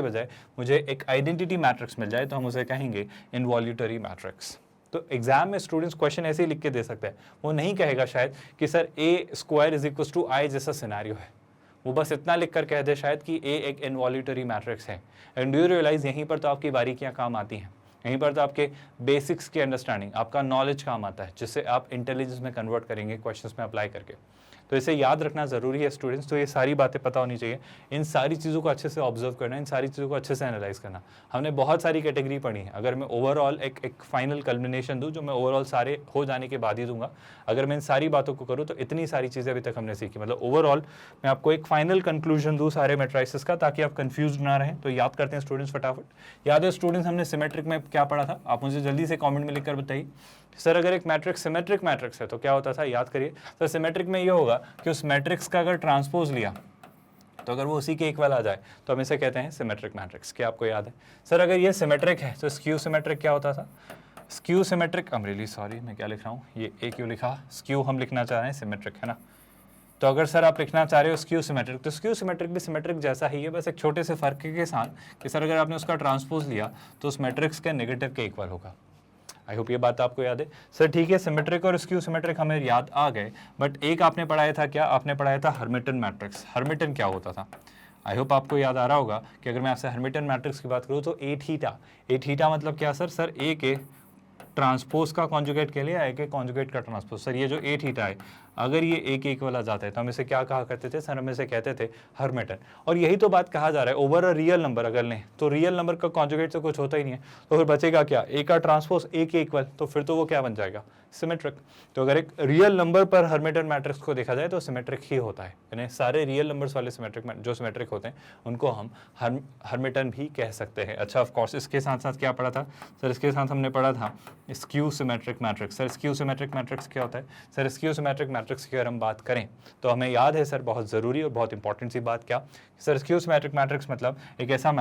बजाय मुझे एक आइडेंटिटी मैट्रिक्स मिल जाए तो हम उसे कहेंगे इनवॉल्यूटरी मैट्रिक्स। तो एग्जाम में स्टूडेंट्स क्वेश्चन ऐसे ही लिख के दे सकते हैं, वो नहीं कहेगा शायद कि sir A square is equal to I जैसा सिनेरियो है, वो बस इतना लिख कर कह दे शायद कि ए एक इनवॉल्यूटरी मैट्रिक्स है। एंड डू यू रियलाइज यहीं पर तो आपकी बारीकियां काम आती हैं, यहीं पर तो आपके बेसिक्स की अंडरस्टैंडिंग, आपका नॉलेज काम आता है, जिससे आप इंटेलिजेंस में कन्वर्ट करेंगे क्वेश्चंस में अप्लाई करके। तो इसे याद रखना ज़रूरी है स्टूडेंट्स। तो ये सारी बातें पता होनी चाहिए, इन सारी चीज़ों को अच्छे से ऑब्जर्व करना, इन सारी चीज़ों को अच्छे से एनालाइज करना। हमने बहुत सारी कैटेगरी पढ़ी है, अगर मैं ओवरऑल एक फाइनल कल्मिनेशन दूँ जो मैं ओवरऑल सारे हो जाने के बाद ही दूंगा, अगर मैं इन सारी बातों को करूँ तो इतनी सारी चीज़ें अभी तक हमने सीखी। मतलब ओवरऑल मैं आपको एक फाइनल कंक्लूजन दूँ सारे मैट्रिसेस का, ताकि आप कंफ्यूज ना रहें। तो याद करते हैं स्टूडेंट्स फटाफट। याद है स्टूडेंट्स हमने सिमेट्रिक में क्या पढ़ा था? आप मुझे जल्दी से कमेंट में लिखकर बताइए। सर अगर एक मैट्रिक्स सिमेट्रिक मैट्रिक्स है तो क्या होता था? याद करिए सर, सिमेट्रिक में ये होगा कि उस मैट्रिक्स का अगर ट्रांसपोज लिया तो अगर वो उसी के इक्वल आ जाए तो हम इसे कहते हैं सिमेट्रिक मैट्रिक्स। क्या आपको याद है? सर अगर ये सिमेट्रिक है तो स्क्यू सिमेट्रिक क्या होता था? Skew symmetric, I am really sorry मैं क्या लिख रहा हूँ, ये ए क्यों लिखा, स्क्यू हम लिखना चाह रहे हैं, सिमेट्रिक है ना। तो अगर सर आप लिखना चाह रहे हो स्क्यू सिमेट्रिक, तो स्क्यू सिमेट्रिक भी सिमेट्रिक जैसा ही है, बस एक छोटे से फर्क के साथ कि सर अगर आपने उसका ट्रांसपोज लिया तो उस मैट्रिक्स के नेगेटिव के इक्वल होगा। आई होप ये बात आपको याद है। सर ठीक है, सिमेट्रिक और स्क्यू सिमेट्रिक हमें याद आ गए, बट एक आपने पढ़ाया था, क्या आपने पढ़ाया था? Hermitian matrix. हर्मिटियन क्या होता था? आई होप आपको याद आ रहा होगा कि अगर मैं आपसे हर्मिटियन मैट्रिक्स की बात करूँ तो ए थीटा मतलब क्या सर? सर ए के ट्रांसपोज का कॉन्जुगेट के लिए ए के कॉन्जुगेट का ट्रांसपोज। सर ये जो ए थीटा है अगर ये ए के इक्वल आ जाता है तो हम इसे क्या कहा करते थे? सर हम इसे कहते थे हर्मिटियन। और यही तो बात कहा जा रहा है, ओवर अ रियल नंबर अगर लें तो रियल नंबर का कॉन्जुगेट तो कुछ होता ही नहीं है, तो फिर बचेगा क्या? ए का ट्रांसपोज ए के इक्वल, तो फिर तो वो क्या बन जाएगा? सिमेट्रिक। तो अगर एक रियल नंबर पर हर्मिटियन मैट्रिक्स को देखा जाए तो सिमेट्रिक ही होता है, यानी सारे रियल नंबर्स वाले सिमेट्रिक जो सिमेट्रिक होते हैं उनको हम हर्मिटियन भी कह सकते हैं। अच्छा, ऑफ कोर्स इसके साथ साथ क्या पढ़ा था? सर इसके साथ हमने पढ़ा था skew symmetric matrix. Sir skew symmetric matrix क्या होता है? सर स्क्यू सिमेट्रिक मैट्रिक्स की अगर हम बात करें तो हमें याद है सर, बहुत ज़रूरी और बहुत इंपॉर्टेंट सी बात, क्या सर? स्क्यू सिमेट्रिक मैट्रिक्स मतलब एक ऐसा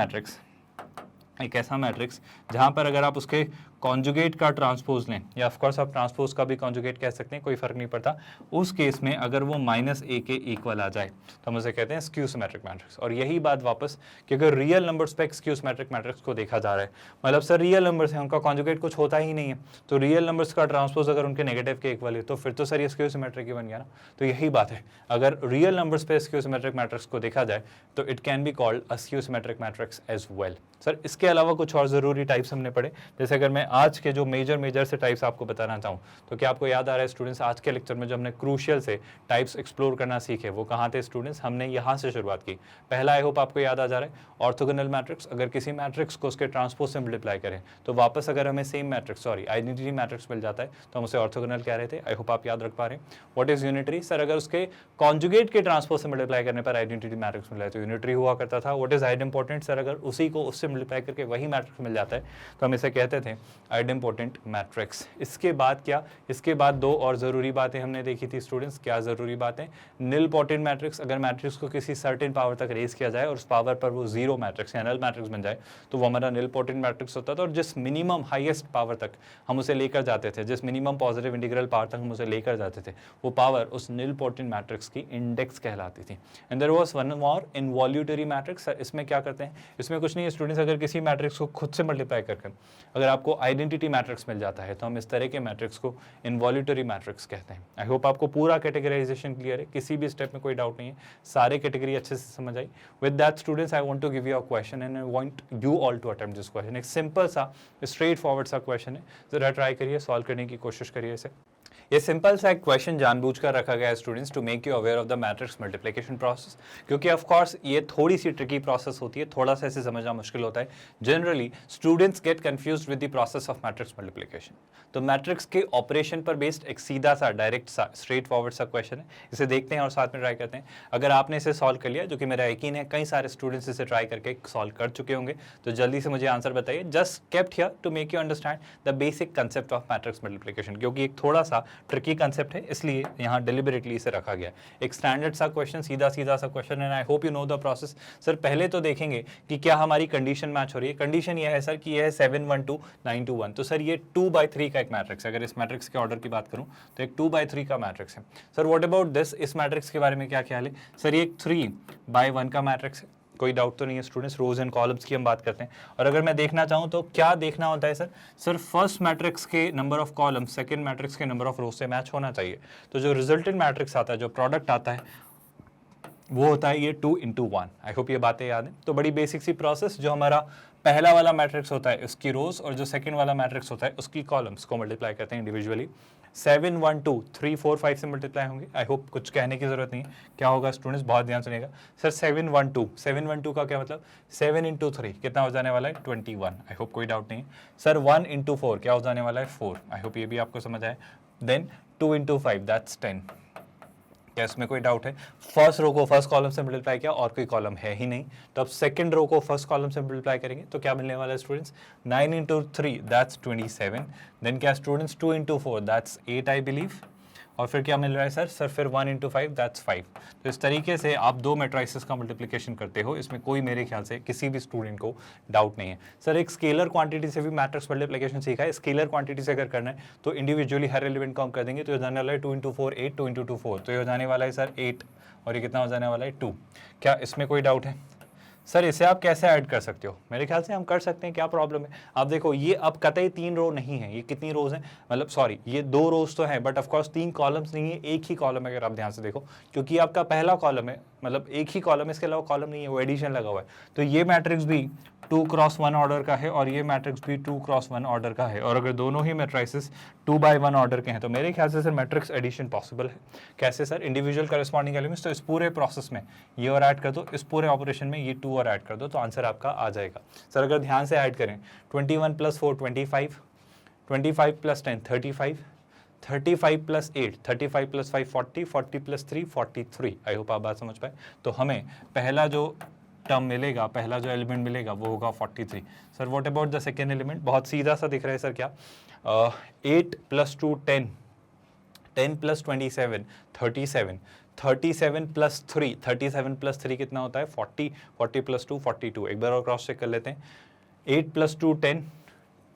मैट्रिक्स जहां पर अगर आप उसके कॉन्जुगेट का ट्रांसपोज लें, या ऑफ कोर्स आप ट्रांसपोज का भी कॉन्जुगेट कह सकते हैं, कोई फर्क नहीं पड़ता, उस केस में अगर वो माइनस ए के इक्वल आ जाए तो हम उसे कहते हैं स्क्यू सिमेट्रिक मैट्रिक्स। और यही बात वापस कि अगर रियल नंबर्स पे स्क्यू सिमेट्रिक मैट्रिक्स को देखा जा रहा है, मतलब सर रियल नंबर्स हैं, उनका कॉन्जुगेट कुछ होता ही नहीं है, तो रियल नंबर्स का ट्रांसपोज अगर उनके नेगेटिव के इक्वल है तो फिर तो सर ये स्क्यू सिमेट्रिक ही बन गया ना। तो यही बात है, अगर रियल नंबर्स पे स्क्यू सिमेट्रिक मैट्रिक्स को देखा जाए तो it can be called a skew symmetric matrix as well. Sir इसके अलावा कुछ और ज़रूरी टाइप्स हमने पढ़े, जैसे अगर मैं आज के जो मेजर से टाइप्स आपको बताना चाहूँ तो क्या आपको याद आ रहा है स्टूडेंट्स? आज के लेक्चर में जो हमने क्रूशियल से टाइप्स एक्सप्लोर करना सीखे वो कहाँ थे स्टूडेंट्स? हमने यहाँ से शुरुआत की। पहला आई होप आपको याद आ जा रहा है, ऑर्थोगोनल मैट्रिक्स। अगर किसी मैट्रिक्स को उसके ट्रांसपोज से मल्टीप्लाई करें तो वापस अगर हमें सेम मैट्रिक्स, आइडेंटिटी मैट्रिक्स मिल जाता है तो हम उसे ऑर्थोगोनल कह रहे थे। आई होप आप याद रख पा रहे हैं। What is unitary? सर अगर उसके कॉन्जुगेट के ट्रांसपोज से मल्टीप्लाई करने पर आइडेंटिटी मैट्रिक्स मिला है तो यूनिटरी हुआ करता था। What is आइडेंपोटेंट? सर अगर उसी को उससे मल्टीप्लाई करके वही मैट्रिक्स मिल जाता है तो हम इसे कहते थे आइडेंपोटेंट मैट्रिक्स। इसके बाद क्या? इसके बाद दो और ज़रूरी बातें हमने देखी थी स्टूडेंट्स। क्या ज़रूरी बातें? Nilpotent matrix. अगर मैट्रिक्स को किसी सर्टेन पावर तक रेज किया जाए और उस पावर पर वो जीरो मैट्रिक्स या नल मैट्रिक्स बन जाए तो वो हमारा निलपोटेंट मैट्रिक्स होता था। और जिस मिनिमम हाईएस्ट पावर तक हम उसे लेकर जाते थे, जिस मिनिमम पॉजिटिव इंटीग्रल पावर तक हम उसे लेकर जाते थे, वो पावर उस निलपोटेंट मैट्रिक्स की इंडेक्स कहलाती थी। And there was one more, involutory matrix. इसमें क्या करते हैं? इसमें कुछ नहीं है स्टूडेंट्स, अगर किसी मैट्रिक्स को खुद से मल्टीप्लाई करके अगर आपको आइडेंटिटी मैट्रिक्स मिल जाता है तो हम इस तरह के मैट्रिक्स को इनवॉल्यूटरी मैट्रिक्स कहते हैं। आई होप आपको पूरा कैटेगराइजेशन क्लियर है, किसी भी स्टेप में कोई डाउट नहीं है, सारे कैटेगरी अच्छे से समझ आई। With that students I want to give you a question and I want you all to attempt this question. एक सिंपल सा स्ट्रेट फॉरवर्ड सा क्वेश्चन है, जरा ट्राई करिए, सॉल्व करने की कोशिश करिए इसे। ये सिंपल सा एक क्वेश्चन जानबूझकर रखा गया है students to make you aware of the matrix multiplication process, क्योंकि ऑफ कोर्स ये थोड़ी सी ट्रिकी प्रोसेस होती है, थोड़ा सा इसे समझना मुश्किल होता है। Generally students gate confused with the process of matrix multiplication. तो मैट्रिक्स के ऑपरेशन पर बेस्ड एक सीधा सा डायरेक्ट सा स्ट्रेट फॉरवर्ड सा क्वेश्चन है, इसे देखते हैं और साथ में ट्राई करते हैं। अगर आपने इसे सॉल्व कर लिया, जो कि मेरा यकीन है कई सारे स्टूडेंट्स इसे ट्राई करके सॉल्व कर चुके होंगे, तो जल्दी से मुझे आंसर बताइए। Just kept here to make you understand the basic concept of matrix multiplication, क्योंकि एक थोड़ा सा ट्रिकी कंसेप्ट है इसलिए यहाँ डेलिबरेटली इसे रखा गया। एक स्टैंडर्ड सा क्वेश्चन, सीधा सा क्वेश्चन है। I hope you know the process. Sir पहले तो देखेंगे कि क्या हमारी कंडीशन मैच हो रही है। कंडीशन ये है सर कि यह है 7 1 2 9 2 1, तो सर ये 2/3 का एक मैट्रिक्स है। अगर इस मैट्रिक्स के ऑर्डर की बात करूं तो एक 2/3 का मैट्रिक्स है। Sir what about this? इस मैट्रिक्स के बारे में क्या ख्याल है? सर ये एक 3/1 का मैट्रिक्स है, कोई डाउट तो नहीं है स्टूडेंट्स। रोज एंड कॉलम्स की हम बात करते हैं, और अगर मैं देखना चाहूं तो क्या देखना होता है सर? सर फर्स्ट मैट्रिक्स के number of columns second matrix के नंबर ऑफ रोज से मैच होना चाहिए। तो जो रिजल्टेंट मैट्रिक्स आता है, जो प्रोडक्ट आता है, वो होता है ये 2 × 1। आई होप ये बातें याद है। तो बड़ी बेसिक सी प्रोसेस, जो हमारा पहला वाला मैट्रिक्स होता है उसकी रोज और जो सेकंड वाला मैट्रिक्स होता है उसकी कॉलम्स को मल्टीप्लाई करते हैं इंडिविजुअली। 7 1 2 3 4 5 से मल्टीप्लाई होंगे। आई होप कुछ कहने की जरूरत नहीं है। क्या होगा स्टूडेंट्स, बहुत ध्यान सुनिएगा सर। 7 1 2, 7 1 2 का क्या मतलब, 7 इंटू 3 कितना हो जाने वाला है 21। आई होप कोई डाउट नहीं है सर। 1 इंटू 4 क्या हो जाने वाला है 4। आई होप ये भी आपको समझ आए। Then 2 into 5 that's 10। क्या इसमें कोई डाउट है? फर्स्ट रो को फर्स्ट कॉलम से मल्टीप्लाई किया और कोई कॉलम है ही नहीं, तो अब सेकंड रो को फर्स्ट कॉलम से मल्टीप्लाई करेंगे तो क्या मिलने वाला है स्टूडेंट्स, 9 इंटू 3 दैट्स 27। देन क्या students 2 into 4 that's 8 I believe. और फिर क्या मिल रहा है सर फिर 1 इंटू 5 दैट्स 5। तो इस तरीके से आप दो मैट्रिसेस का मल्टीप्लिकेशन करते हो, इसमें कोई मेरे ख्याल से किसी भी स्टूडेंट को डाउट नहीं है। सर एक स्केलर क्वांटिटी से भी मैट्रिक्स मल्टीप्लिकेशन सीखा है, स्केलर क्वांटिटी से अगर करना है तो इंडिविजुअली हर एलिमेंट को हम कर देंगे, तो ये जाने वाला है 2 इंटू 4 8, 2 इंटू 2 4, तो ये हो जाने वाला है सर 8 और ये कितना हो जाने वाला है 2। क्या इसमें कोई डाउट है? सर इसे आप कैसे ऐड कर सकते हो? मेरे ख्याल से हम कर सकते हैं, क्या प्रॉब्लम है? आप देखो ये अब कतई 3 रो नहीं है, ये कितनी रोज हैं, मतलब सॉरी ये 2 रोज तो हैं, बट ऑफ कोर्स 3 कॉलम्स नहीं है, एक ही कॉलम है अगर आप ध्यान से देखो, क्योंकि आपका पहला कॉलम है, मतलब एक ही कॉलम है, इसके अलावा कॉलम नहीं है, वो एडिशन लगा हुआ है। तो ये मैट्रिक्स भी 2 क्रॉस 1 ऑर्डर का है और ये मैट्रिक्स भी 2 क्रॉस 1 ऑर्डर का है, और अगर दोनों ही मैट्रिसेस 2 बाय 1 ऑर्डर के हैं तो मेरे ख्याल से सर मैट्रिक्स एडिशन पॉसिबल है। कैसे सर? इंडिविजुअल करस्पॉन्डिंग एलिमेंट्स, तो इस पूरे प्रोसेस में ये और ऐड कर दो, इस पूरे ऑपरेशन में ये 2 और ऐड कर दो, तो आंसर आपका आ जाएगा। सर अगर ध्यान से ऐड करें 21 + 4 25, 25 + 10 35, 35 + 8 35 + 5 40, 40 + 3 43। आई होप आप बात समझ पाए। तो हमें पहला जो टर्म मिलेगा, पहला जो एलिमेंट मिलेगा वो होगा 43। Sir what about the second element? बहुत सीधा सा दिख रहा है सर। क्या 8 + 2 10, 10 + 27 37, 37 + 3 37 + 3 कितना होता है 40, 40 + 2 42। एक बार और क्रॉस चेक कर लेते हैं। 8 + 2 10,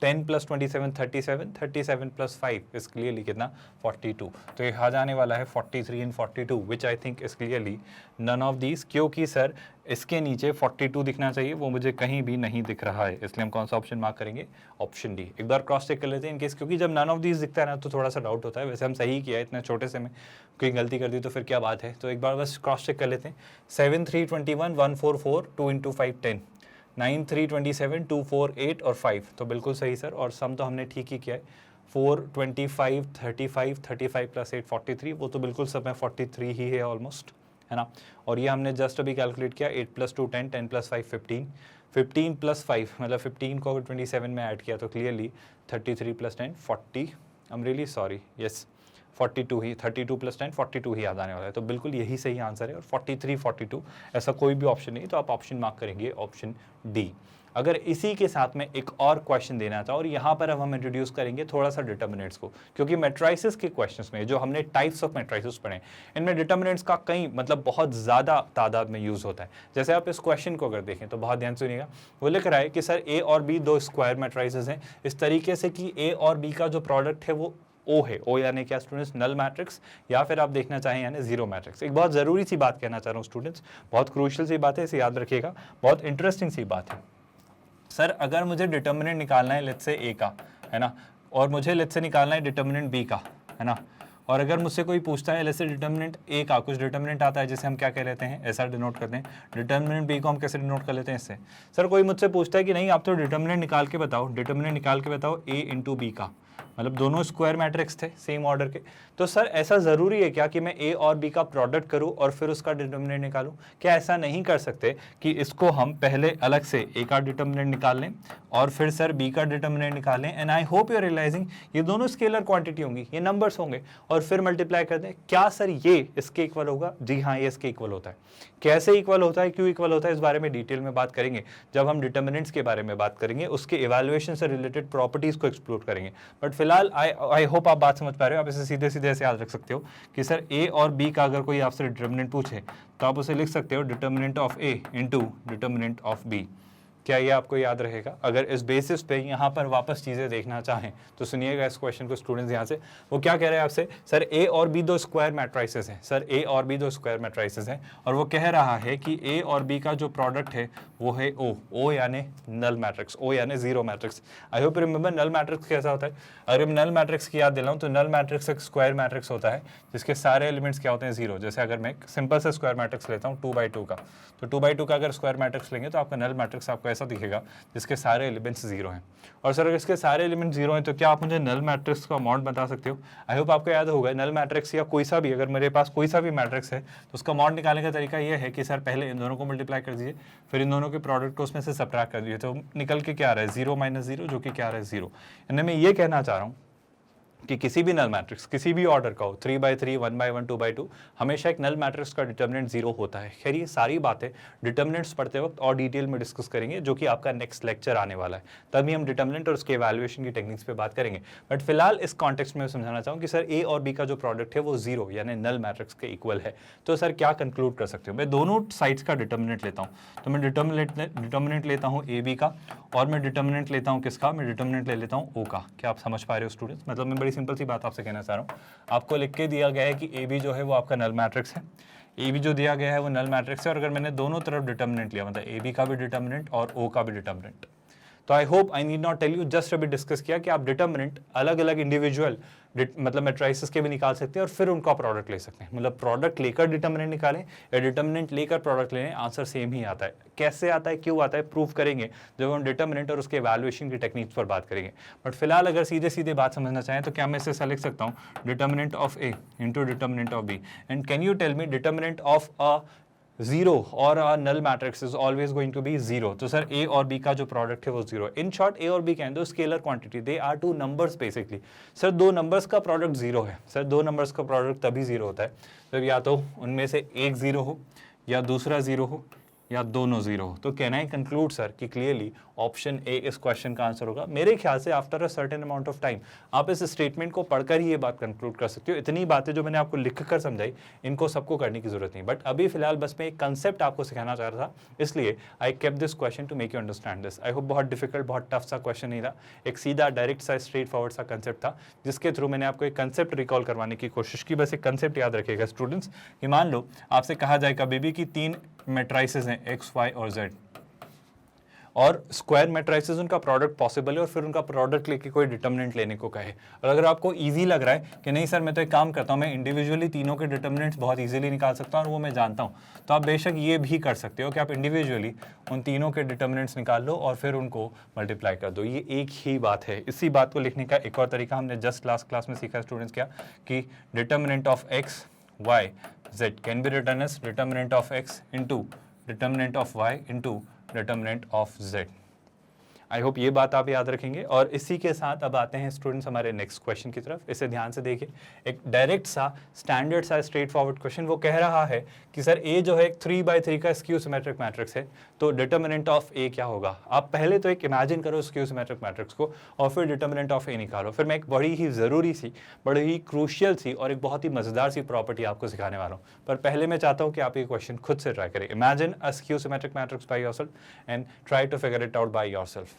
10 + 27 37, 37 + 5 इज क्लियरली कितना 42। तो ये आ जाने वाला है 43 and 42, which I think is clearly none of these, क्योंकि सर इसके नीचे 42 दिखना चाहिए, वो मुझे कहीं भी नहीं दिख रहा है, इसलिए हम कौन सा ऑप्शन मार्क करेंगे? Option D. एक बार क्रॉस चेक कर लेते हैं इनकेस, क्योंकि जब नन ऑफ दीज दिखता है ना तो थोड़ा सा डाउट होता है। वैसे हम सही किया है, इतने छोटे से में कोई गलती कर दी तो फिर क्या बात है। तो एक बार बस क्रॉस चेक कर लेते हैं। 7 3 21 1 4 4 2 इंटू 5 10, 9 3 27 2 4 8 और 5, तो बिल्कुल सही सर। और सम तो हमने ठीक ही किया है। 4 25 35 35 + 8 43, वो तो बिल्कुल सब में 43 ही है ऑलमोस्ट, है ना। और ये हमने जस्ट अभी कैलकुलेट किया 8 + 2 10, 10 + 5 15, 15 + 5 मतलब 15 को अगर 27 में ऐड किया तो clearly 33 + 10 40। I am really sorry, yes 42 ही, 32 + 10 42 ही याद आने वाला है, तो बिल्कुल यही सही आंसर है। और 43 42 ऐसा कोई भी ऑप्शन नहीं, तो आप ऑप्शन मार्क करेंगे ऑप्शन डी। अगर इसी के साथ में एक और क्वेश्चन देना था, और यहाँ पर अब हम इंट्रोड्यूस करेंगे थोड़ा सा डिटर्मिनेंट्स को, क्योंकि मैट्रिसेस के क्वेश्चंस में जो हमने टाइप्स ऑफ मैट्रिसेस पढ़े इनमें डिटर्मिनेंट्स का कई मतलब बहुत ज़्यादा तादाद में यूज़ होता है। जैसे आप इस क्वेश्चन को अगर देखें तो बहुत ध्यान सुनिएगा, वो लिख रहा है कि सर ए और बी 2 स्क्वायर मैट्रिसेस हैं, इस तरीके से कि ए और बी का जो प्रोडक्ट है वो ओ है। ओ यानी क्या स्टूडेंट्स? नल मैट्रिक्स, या फिर आप देखना चाहें यानी जीरो मैट्रिक्स। एक बहुत ज़रूरी सी बात कहना चाह रहा हूँ स्टूडेंट्स, बहुत क्रूशियल सी बात है, इसे याद रखिएगा, बहुत इंटरेस्टिंग सी बात है। सर अगर मुझे डिटर्मिनेंट निकालना है लेट्स से ए का, है ना, और मुझे लेट्स से निकालना है डिटर्मिनेंट बी का, है ना, और अगर मुझसे कोई पूछता है लेट्स से डिटर्मिनेंट ए का कुछ डिटर्मिनेंट आता है जिसे हम क्या कह लेते हैं, ऐसा डिनोट करते हैं। डिटर्मिनेंट बी को हम कैसे डिनोट कर लेते हैं? इससे। सर कोई मुझसे पूछता है कि नहीं आप तो डिटर्मिनेंट निकाल के बताओ, डिटर्मिनेंट निकाल के बताओ ए इंटू बी का, मतलब दोनों स्क्वायर मैट्रिक्स थे सेम ऑर्डर के, तो सर ऐसा ज़रूरी है क्या कि मैं ए और बी का प्रोडक्ट करूं और फिर उसका डिटर्मिनेंट निकालूं? क्या ऐसा नहीं कर सकते कि इसको हम पहले अलग से ए का डिटर्मिनेंट निकाल लें और फिर सर बी का डिटर्मिनेंट निकाल लें, and I hope you are realising ये दोनों स्केलर क्वांटिटी होंगी, ये नंबर्स होंगे, और फिर मल्टीप्लाई कर दें। क्या सर ये इसके इक्वल होगा? जी हाँ, ये इसके इक्वल होता है। कैसे इक्वल होता है, क्यों इक्वल होता है, इस बारे में डिटेल में बात करेंगे जब हम डिटर्मिनेंट्स के बारे में बात करेंगे, उसके इवैल्यूएशन से रिलेटेड प्रॉपर्टीज को एक्सप्लोर करेंगे। बट फिलहाल आई होप आप बात समझ पा रहे हो। आप इसे सीधे सीधे ऐसे याद रख सकते हो कि सर ए और बी का अगर कोई आपसे डिटर्मिनेंट पूछे तो आप उसे लिख सकते हो determinant of a into determinant of b. क्या ये आपको याद रहेगा? अगर इस बेसिस पे यहाँ पर वापस चीज़ें देखना चाहें तो सुनिएगा इस क्वेश्चन को स्टूडेंट्स। यहाँ से वो क्या कह रहे हैं आपसे, सर ए और बी 2 स्क्वायर मैट्रिसेस हैं, सर ए और बी 2 स्क्वायर मैट्रिसेस हैं, और वो कह रहा है कि ए और बी का जो प्रोडक्ट है वो है ओ, ओ यानी नल मैट्रिक्स, ओ यानी zero matrix. I hope remember null matrix कैसा होता है। अगर मैं नल मैट्रिक्स की याद दिलाऊं तो नल मैट्रिक्स एक स्क्वायर मैट्रिक्स होता है जिसके सारे एलिमेंट्स क्या होते हैं, जीरो। जैसे अगर मैं सिंपल से स्क्वायर मैट्रिक्स लेता हूँ 2 by 2 का, तो 2 by 2 का अगर स्क्वायर मैट्रिक्स लेंगे तो आपका नल मैट्रिक्स आपको ऐसा दिखेगा जिसके सारे एलिमेंट्स जीरो हैं। और सर अगर इसके सारे एलिमेंट जीरो हैं तो क्या आप मुझे नल मैट्रिक्स का अमाउंट बता सकते हो? आई होप आपको याद होगा नल मैट्रिक्स या कोई सा भी, अगर मेरे पास कोई सा भी मैट्रिक्स है तो उसका अमाउंट निकालने का तरीका ये है कि सर पहले इन दोनों को मल्टीप्लाई कर दीजिए, फिर इन दोनों के प्रोडक्ट को उसमें से सबट्रैक्ट कर दीजिए, तो निकल के क्या आ रहा है 0 माइनस 0, जो कि क्या आ रहा है 0। यानी मैं ये कहना चाह रहा हूँ कि किसी भी नल मैट्रिक्स किसी भी ऑर्डर का हो 3/3, 1/1, 2/2, हमेशा एक नल मैट्रिक्स का डिटर्मिनेंट 0 होता है। खैर ये सारी बातें डिटर्मिनेंट्स पढ़ते वक्त और डिटेल में डिस्कस करेंगे, जो कि आपका नेक्स्ट लेक्चर आने वाला है, तभी हम डिटर्मिनेंट और उसके इवैल्यूएशन की टेक्निक्स पे बात करेंगे। बट फिलहाल इस कॉन्टेक्स्ट में समझाना चाहूँ कि सर ए और बी का जो प्रोडक्ट है वो 0 यानी नल मैट्रिक्स के इक्वल है। तो सर क्या कंक्लूड कर सकते हो? मैं दोनों साइड्स का डिटर्मिनेंट लेता हूँ, तो मैं डिटर्मिनेंट लेता हूँ ए बी का, और मैं डिटर्मिनेंट लेता हूँ किसका? मैं डिटर्मिनेंट ले लेता हूँ ओ का। क्या आप समझ पा रहे हो स्टूडेंट्स? मतलब मैं बड़ी सिंपल सी बात आपसे कहना चाह रहा हूँ, आपको लिख के दिया गया है कि ए बी जो है वो आपका नल मैट्रिक्स है, ए बी जो दिया गया है वो नल मैट्रिक्स है, और अगर मैंने दोनों तरफ डिटर्मिनेंट लिया, मतलब ए बी का भी डिटर्मिनेंट और ओ का भी डिटर्मिनेंट, तो I hope I need not tell you, just अभी डिस्कस किया कि आप डिटर्मिनेंट अलग अलग इंडिविजुअल मतलब मैट्रिसेस के भी निकाल सकते हैं और फिर उनका प्रोडक्ट ले सकते हैं। मतलब प्रोडक्ट लेकर डिटर्मिनेंट निकालें या डिटर्मिनेंट लेकर प्रोडक्ट लें, आंसर सेम ही आता है। कैसे आता है, क्यों आता है, प्रूव करेंगे जब हम डिटर्मिनेंट और उसके इवैल्यूएशन की टेक्निक्स पर बात करेंगे। बट फिलहाल अगर सीधे सीधे बात समझना चाहें तो क्या मैं इसे सेलेक्ट सकता हूँ determinant of a into determinant of b, and can you tell me determinant of a 0 or null matrix is always going to be 0। तो सर ए और बी का जो प्रोडक्ट है वो 0 है। इन शॉर्ट ए और बी कैन दो scalar quantity, they are two numbers basically. Sir दो नंबर्स का प्रोडक्ट 0 है। सर दो नंबर्स का प्रोडक्ट तभी 0 होता है जब या तो उनमें से एक 0 हो या दूसरा 0 हो या दोनों 0 हो। तो कैन आई कंक्लूड सर कि क्लियरली ऑप्शन ए इस क्वेश्चन का आंसर होगा? मेरे ख्याल से after a certain amount of time आप इस स्टेटमेंट को पढ़कर ही ये बात कंक्लूड कर सकते हो। इतनी बातें जो मैंने आपको लिख कर समझाई, इनको सबको करने की जरूरत नहीं, बट अभी फिलहाल बस मैं एक कंसेप्ट आपको सिखाना चाह रहा था, इसलिए I kept this question to make you understand this. I hope बहुत डिफिकल्ट, बहुत टफ सा क्वेश्चन नहीं था, एक सीधा डायरेक्ट सा स्ट्रेट फॉरवर्ड सा कंसेप्ट था, जिसके थ्रू मैंने आपको एक कंसेप्ट रिकॉल करवाने की कोशिश की। बस एक कंसेप्ट याद रखिएगा स्टूडेंट्स, कि मान लो आपसे कहा जाए कभी भी कि 3 मैट्रिसेस हैं एक्स, वाई और जेड, और स्क्वायर मैट्रिसेस उनका प्रोडक्ट पॉसिबल है, और फिर उनका प्रोडक्ट लेके कोई डिटर्मिनेंट लेने को कहे। और अगर आपको इजी लग रहा है कि नहीं सर मैं तो एक काम करता हूँ, मैं इंडिविजुअली तीनों के डिटर्मिनेंट्स बहुत इजीली निकाल सकता हूँ और वो मैं जानता हूँ, तो आप बेशक ये भी कर सकते हो कि आप इंडिविजुअली उन तीनों के डिटर्मिनेंट्स निकाल लो और फिर उनको मल्टीप्लाई कर दो। ये एक ही बात है। इसी बात को लिखने का एक और तरीका हमने जस्ट लास्ट क्लास में सीखा स्टूडेंट्स, क्या कि determinant of x, y, z can be written as determinant of x into determinant of y into determinant of z. I hope ये बात आप याद रखेंगे। और इसी के साथ अब आते हैं स्टूडेंट्स हमारे नेक्स्ट क्वेश्चन की तरफ। इसे ध्यान से देखिए, एक डायरेक्ट सा स्टैंडर्ड सा स्ट्रेट फॉरवर्ड क्वेश्चन। वो कह रहा है कि सर ए जो है 3/3 का स्क्यू सिमेट्रिक मैट्रिक्स है, तो डिटर्मिनेंट ऑफ ए क्या होगा? आप पहले तो एक इमेजिन करो स्क्यू सिमेट्रिक मैट्रिक्स को और फिर डिटर्मिनेंट ऑफ ए निकालो। फिर मैं एक बड़ी ही ज़रूरी सी, बड़ी ही क्रूशियल सी और एक बहुत ही मज़ेदार सी प्रॉपर्टी आपको सिखाने वाला हूँ। पर पहले मैं चाहता हूँ कि आप ये क्वेश्चन खुद से ट्राई करें। Imagine a skew symmetric matrix by yourself and try to figure it out by yourself.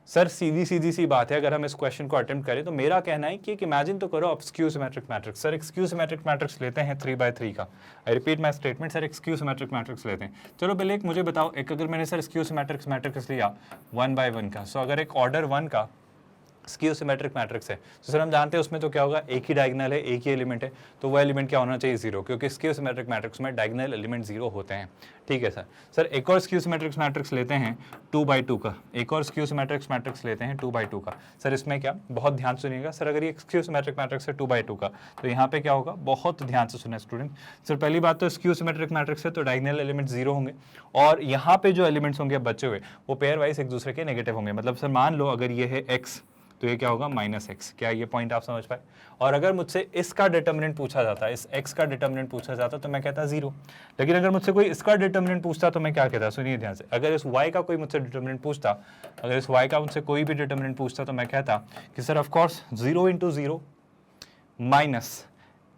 Sir सीधी सी बात है, अगर हम इस क्वेश्चन को अटेम्प्ट करें तो मेरा कहना है कि एक इमेजिन तो करो आप स्क्यू सिमेट्रिक मैट्रिक्स। सर एक स्क्यू सिमेट्रिक मैट्रिक्स लेते हैं 3/3 का। I repeat my statement, sir एक स्क्यू सिमेट्रिक मैट्रिक्स लेते हैं। चलो पहले एक मुझे बताओ, एक अगर मैंने सर स्क्यू सिमेट्रिक मैट्रिक्स लिया 1/1 का, सो अगर एक ऑर्डर 1 का स्क्यू सिमेट्रिक मैट्रिक्स है तो सर हम जानते हैं उसमें तो क्या होगा, एक ही डायगोनल है, एक ही एलिमेंट है, तो वो एलिमेंट क्या होना चाहिए 0, क्योंकि स्क्यू सिमेट्रिक मैट्रिक्स में डायगोनल एलिमेंट 0 होते हैं। ठीक है सर। सर एक और स्क्यू सिमेट्रिक मैट्रिक्स लेते हैं 2/2 का, एक और स्क्यू सिमेट्रिक मैट्रिक्स लेते हैं 2/2 का। सर इसमें क्या, बहुत ध्यान सुनिएगा सर, अगर ये स्क्यू सिमेट्रिक मैट्रिक्स है 2/2 का तो यहाँ पे क्या होगा, बहुत ध्यान से सुना स्टूडेंट। सर पहली बात तो स्क्यू सिमेट्रिक मैट्रिक्स है तो डायगोनल एलिमेंट 0 होंगे, और यहाँ पे जो एलिमेंट्स होंगे बचे हुए वो पेयर वाइज एक दूसरे के नेगेटिव होंगे। मतलब सर मान लो अगर ये है x तो ये क्या होगा -x। क्या ये पॉइंट आप समझ पाए? और अगर मुझसे इसका डिटर्मिनेंट पूछा जाता, इस x का डिटर्मिनेंट पूछा जाता तो मैं कहता 0। लेकिन अगर मुझसे कोई इसका डिटर्मिनेंट पूछता तो मैं क्या कहता, सुनिए ध्यान से, अगर इस y का कोई मुझसे डिटर्मिनेंट पूछता, अगर इस y का मुझसे कोई भी डिटर्मिनेंट पूछता तो मैं कहता कि sir of course 0 × 0 minus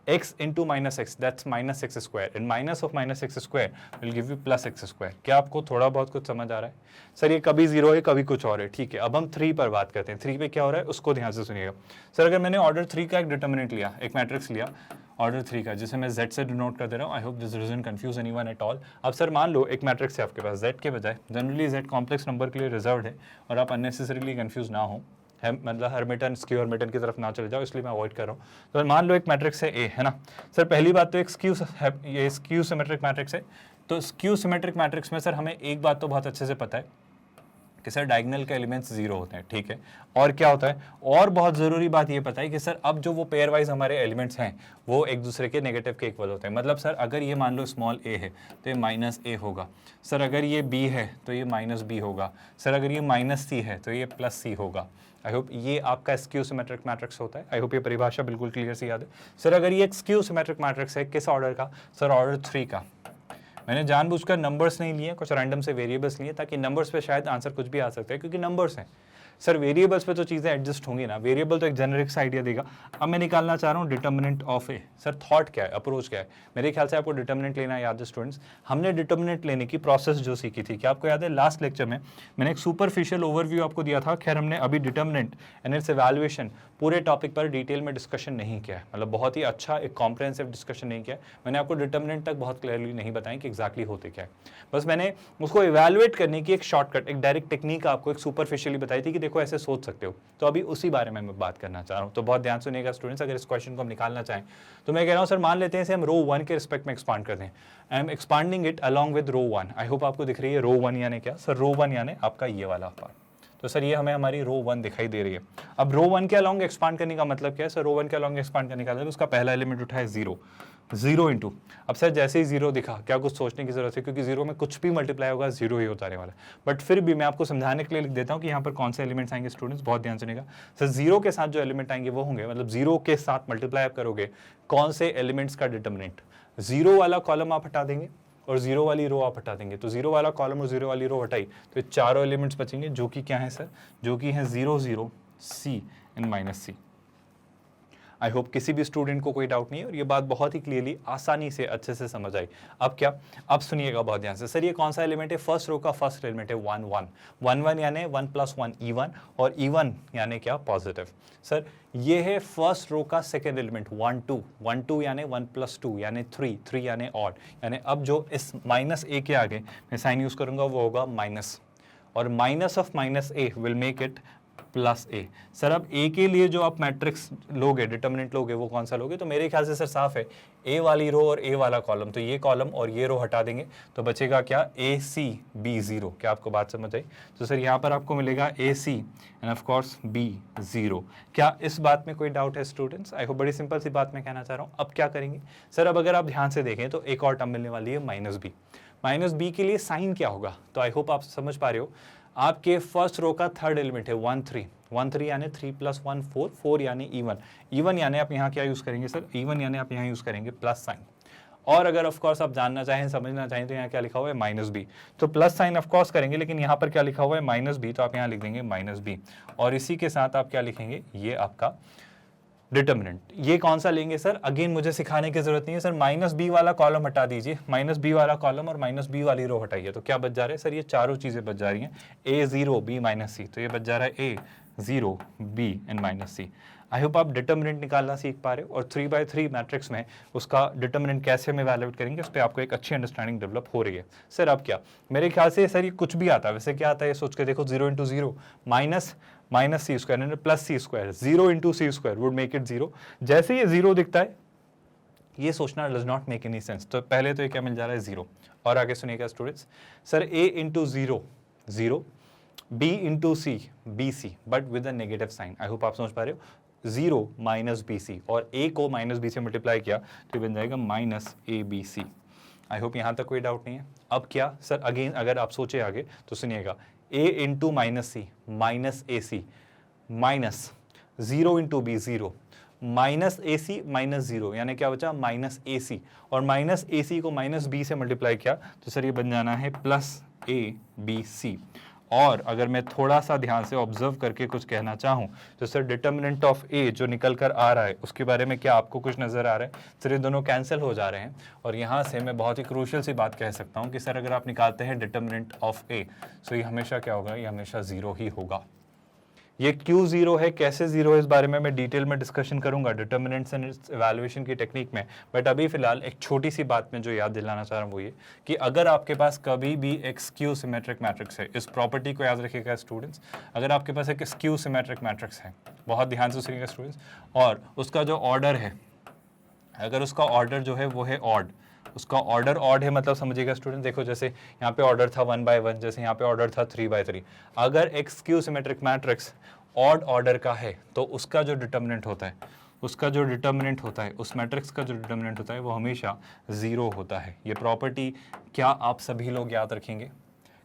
x into -x, that's -x square, and minus of -x square will give you +x square। क्या आपको थोड़ा बहुत कुछ समझ आ रहा है? सर ये कभी 0 है कभी कुछ और है, ठीक है। अब हम 3 पर बात करते हैं। 3 पे क्या हो रहा है उसको ध्यान से सुनिएगा। सर अगर मैंने ऑर्डर 3 का एक डिटर्मिनेंट लिया, एक मैट्रिक्स लिया ऑर्डर 3 का, जिसे मैं z से डिनोट कर दे रहा हूँ। I hope this doesn't confuse anyone at all. अब सर मान लो एक मैट्रिक्स है आपके पास, z के बजाय, जनरली z कॉम्प्लेक्स नंबर के लिए रिजर्व्ड है और आप अननेसेसरीली कंफ्यूज ना हो, मतलब हर्मिटन स्क्यू हर्मिटन की तरफ ना चले जाओ, इसलिए मैं अवॉइड कर रहा हूँ। तो मान लो एक मैट्रिक्स है ए, है ना। सर पहली बात तो एक स्क्यू सिमेट्रिक मैट्रिक्स है तो स्क्यू सिमेट्रिक मैट्रिक्स में सर हमें एक बात तो बहुत अच्छे से पता है कि सर डायगोनल के एलिमेंट्स 0 होते हैं, ठीक है। और क्या होता है, और बहुत ज़रूरी बात ये पता है कि सर अब जो वो पेयर वाइज हमारे एलिमेंट्स हैं वो एक दूसरे के नेगेटिव के इक्वल होते हैं। मतलब सर अगर ये मान लो स्मॉल a है तो ये माइनस a होगा, सर अगर ये b है तो ये माइनस b होगा, सर अगर ये माइनस c है तो ये प्लस c होगा। आई होप ये आपका स्क्यू सिमेट्रिक मैट्रिक्स होता है। आई होप ये परिभाषा बिल्कुल क्लियर से याद है। सर अगर ये एक स्क्यू सिमेट्रिक मैट्रिक्स है, किस ऑर्डर का, सर ऑर्डर 3 का। मैंने जानबूझकर नंबर्स नहीं लिए, कुछ रैंडम से वेरिएबल्स लिए, ताकि नंबर्स पे शायद आंसर कुछ भी आ सकता है, क्योंकि नंबर्स हैं। सर वेरिएबल्स पे तो चीज़ें एडजस्ट होंगी ना, वेरिएबल तो एक जेनरिक सा आइडिया देगा। अब मैं निकालना चाह रहा हूँ determinant of A. Sir thought क्या है, अप्रोच क्या है, मेरे ख्याल से आपको डिटर्मिनेंट लेना याद है स्टूडेंट्स। हमने डिटर्मिनेंट लेने की प्रोसेस जो सीखी थी, क्या आपको याद है, लास्ट लेक्चर में मैंने एक सुपरफिशियल ओवरव्यू आपको दिया था। खैर हमने अभी डिटर्मिनेंट एंड इट्स इवैल्यूएशन पूरे टॉपिक पर डिटेल में डिस्कशन नहीं किया है, मतलब बहुत ही अच्छा एक कॉम्प्रहेंसिव डिस्कशन नहीं किया है। मैंने आपको डिटर्मिनेंट तक बहुत क्लियरली नहीं बताया कि एग्जैक्टली होते क्या है, बस मैंने उसको इवैल्यूएट करने की एक शॉर्टकट, एक डायरेक्ट टेक्निक आपको एक सुपरफिशियली बताई थी कि देखो ऐसे सोच सकते हो। तो अभी उसी बारे में मैं बात करना चाह रहा हूँ, तो बहुत ध्यान सुनिएगा स्टूडेंट्स। अगर इस क्वेश्चन को हम निकालना चाहें तो मैं कह रहा हूँ सर मान लेते हैं इसे हम रो 1 के रिस्पेक्ट में एक्सपांड करते हैं। I am expanding it along with row 1। I hope आपको दिख रही है रो 1 यानी क्या, सर रो 1 यानी आपका ये वाला पार्ट। तो सर ये हमें हमारी रो 1 दिखाई दे रही है। अब रो 1 के अलॉन्ग एक्सपांड करने का मतलब क्या है, सर रो 1 के अलॉन्ग एक्सपांड करने का मतलब उसका पहला एलिमेंट उठा है 0, 0 इंटू। अब सर जैसे ही 0 दिखा, क्या कुछ सोचने की जरूरत है, क्योंकि 0 में कुछ भी मल्टीप्लाई होगा 0 ही होता रहने वाला है। बट फिर भी मैं आपको समझाने के लिए लिख देता हूँ कि यहाँ पर कौन से एलिमेंट्स आएंगे स्टूडेंट्स, बहुत ध्यान सुनिएगा। सर 0 के साथ जो एलिमेंट आएंगे वो होंगे, मतलब 0 के साथ मल्टीप्लाई आप करोगे कौन से एलिमेंट्स का डिटर्मिनेंट, 0 वाला कॉलम आप हटा देंगे और 0 वाली रो आप हटा देंगे। तो 0 वाला कॉलम और 0 वाली रो हटाई तो ये चारों एलिमेंट्स बचेंगे, जो कि क्या है सर, जो कि है 0 0 c and minus c। I hope किसी भी स्टूडेंट को कोई डाउट नहीं है और ये बात बहुत ही क्लियरली आसानी से अच्छे से समझ आई। अब क्या, अब सुनिएगा बहुत ध्यान से। सर ये कौन सा एलिमेंट है, फर्स्ट रो का फर्स्ट एलिमेंट है 1 1 1 1 यानी 1 + 1 इवन, और इवन यानी क्या, पॉजिटिव। सर ये है फर्स्ट रो का सेकेंड एलिमेंट 1 2 1 2 यानी 1 + 2 यानी 3 3 यानी ऑड। यानी अब जो इस माइनस ए के आगे मैं साइन यूज करूंगा वो होगा माइनस, और minus of minus A will make it plus A. Sir अब ए के लिए जो आप मैट्रिक्स लोगे, डिटर्मिनेंट लोगे, वो कौन सा लोगे, तो मेरे ख्याल से सर साफ है, ए वाली रो और ए वाला कॉलम, तो ये कॉलम और ये रो हटा देंगे तो बचेगा क्या, ए सी बी 0। क्या आपको बात समझ आई, तो सर यहाँ पर आपको मिलेगा ए सी एंड ऑफ कोर्स बी 0। क्या इस बात में कोई डाउट है स्टूडेंट्स, आई होप बड़ी सिंपल सी बात मैं कहना चाह रहा हूँ। अब क्या करेंगे सर, अब अगर आप ध्यान से देखें तो एक और टर्म मिलने वाली है माइनस बी। माइनस बी के लिए साइन क्या होगा, तो आई होप आप समझ पा रहे हो। आपके फर्स्ट रो का थर्ड एलिमेंट है 1 3 1 3 यानी 3 + 1 4 4 यानी इवन, इवन यानी आप यहाँ क्या यूज करेंगे सर, इवन यानी आप यहाँ यूज करेंगे प्लस साइन। और अगर ऑफ कोर्स आप जानना चाहें, समझना चाहें तो यहाँ क्या लिखा हुआ है माइनस बी, तो प्लस साइन ऑफ कोर्स करेंगे, लेकिन यहाँ पर क्या लिखा हुआ है माइनस बी, तो आप यहाँ लिख देंगे माइनस बी, और इसी के साथ आप क्या लिखेंगे, ये आपका डिटर्मिनेंट। ये कौन सा लेंगे सर, अगेन मुझे सिखाने की जरूरत नहीं है सर, माइनस बी वाला कॉलम हटा दीजिए, माइनस बी वाला कॉलम और माइनस बी वाली रो हटाइए, तो क्या बच जा रहा है सर, ये चारों चीजें बच जा रही हैं, ए 0 बी माइनस सी, तो ये बच जा रहा है a 0 b and minus c. I hope आप डिटर्मिनेंट निकालना सीख पा रहे हो, और 3/3 मैट्रिक्स में उसका डिटर्मिनेंट कैसे हम इवैल्यूएट करेंगे उस पर आपको एक अच्छी अंडरस्टैंडिंग डेवलप हो रही है। सर अब क्या, मेरे ख्याल से सर ये कुछ भी आता है, वैसे क्या आता है ये सोच के देखो, 0 × 0 minus minus c square and plus c square, 0 × c square would make it 0। जैसे ये 0 दिखता है ये सोचना does not make any sense, तो पहले तो ये क्या मिल जा रहा है 0, और आगे सुनिएगा students, sir a × 0 0 b × c b c but with a negative sign. I hope आप समझ पा रहे हो, 0 माइनस बी सी, और a को माइनस बी से मल्टीप्लाई किया तो बन जाएगा minus a b c. I hope यहाँ तक कोई डाउट नहीं है। अब क्या सर, अगेन अगर आप सोचे आगे तो सुनिएगा, a × minus c minus a c minus 0 × b 0 minus a c minus 0 यानी क्या बचा, माइनस ए सी, और माइनस ए सी को माइनस बी से मल्टीप्लाई किया तो सर ये बन जाना है प्लस ए बी सी। और अगर मैं थोड़ा सा ध्यान से ऑब्जर्व करके कुछ कहना चाहूँ तो सर डिटर्मिनेंट ऑफ ए जो निकल कर आ रहा है उसके बारे में क्या आपको कुछ नज़र आ रहा है, सर ये दोनों कैंसिल हो जा रहे हैं, और यहाँ से मैं बहुत ही क्रूशियल सी बात कह सकता हूँ कि सर अगर आप निकालते हैं डिटर्मिनेंट ऑफ ए तो ये हमेशा क्या होगा, ये हमेशा 0 ही होगा। ये क्यों 0 है, कैसे 0 है, इस बारे में मैं डिटेल में डिस्कशन करूंगा डिटर्मिनेंट्स एंड इवैल्यूएशन की टेक्निक में, बट अभी फिलहाल एक छोटी सी बात में जो याद दिलाना चाह रहा हूँ वो ये कि अगर आपके पास कभी भी एक स्क्यू सिमेट्रिक मैट्रिक्स है, इस प्रॉपर्टी को याद रखिएगा स्टूडेंट्स, अगर आपके पास एक स्क्यू सिमेट्रिक मैट्रिक्स है, बहुत ध्यान से सुनिएगा स्टूडेंट्स, और उसका जो ऑर्डर है, अगर उसका ऑर्डर जो है वो है ऑड, उसका ऑर्डर ऑड है, मतलब समझिएगा स्टूडेंट, देखो जैसे यहाँ पे ऑर्डर था 1/1, जैसे यहाँ पे ऑर्डर था 3/3। अगर एक skew symmetric matrix odd order का है तो उसका जो डिटर्मिनेंट होता है, उस मैट्रिक्स का जो डिटर्मिनेंट होता है वो हमेशा 0 होता है। ये प्रॉपर्टी क्या आप सभी लोग याद रखेंगे?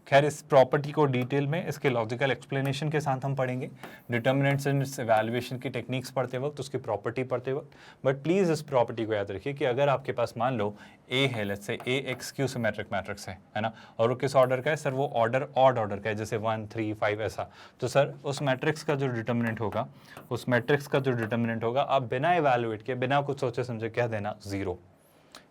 खैर इस प्रॉपर्टी को डिटेल में इसके लॉजिकल एक्सप्लेनेशन के साथ हम पढ़ेंगे, डिटर्मिनेंट्स एंड इवैल्यूएशन की टेक्निक्स पढ़ते वक्त, उसकी प्रॉपर्टी पढ़ते वक्त। बट प्लीज़ इस प्रॉपर्टी को याद रखिए कि अगर आपके पास मान लो ए है, लेट्स से ए एक स्क्यू सिमेट्रिक मैट्रिक्स है ना, और वो किस ऑर्डर का है सर? वो ऑर्डर ऑड ऑर्डर का है, जैसे 1, 3, 5 ऐसा। तो सर उस मैट्रिक्स का जो डिटर्मिनेंट होगा, आप बिना इवैल्यूएट के, बिना कुछ सोचे समझे कह देना 0।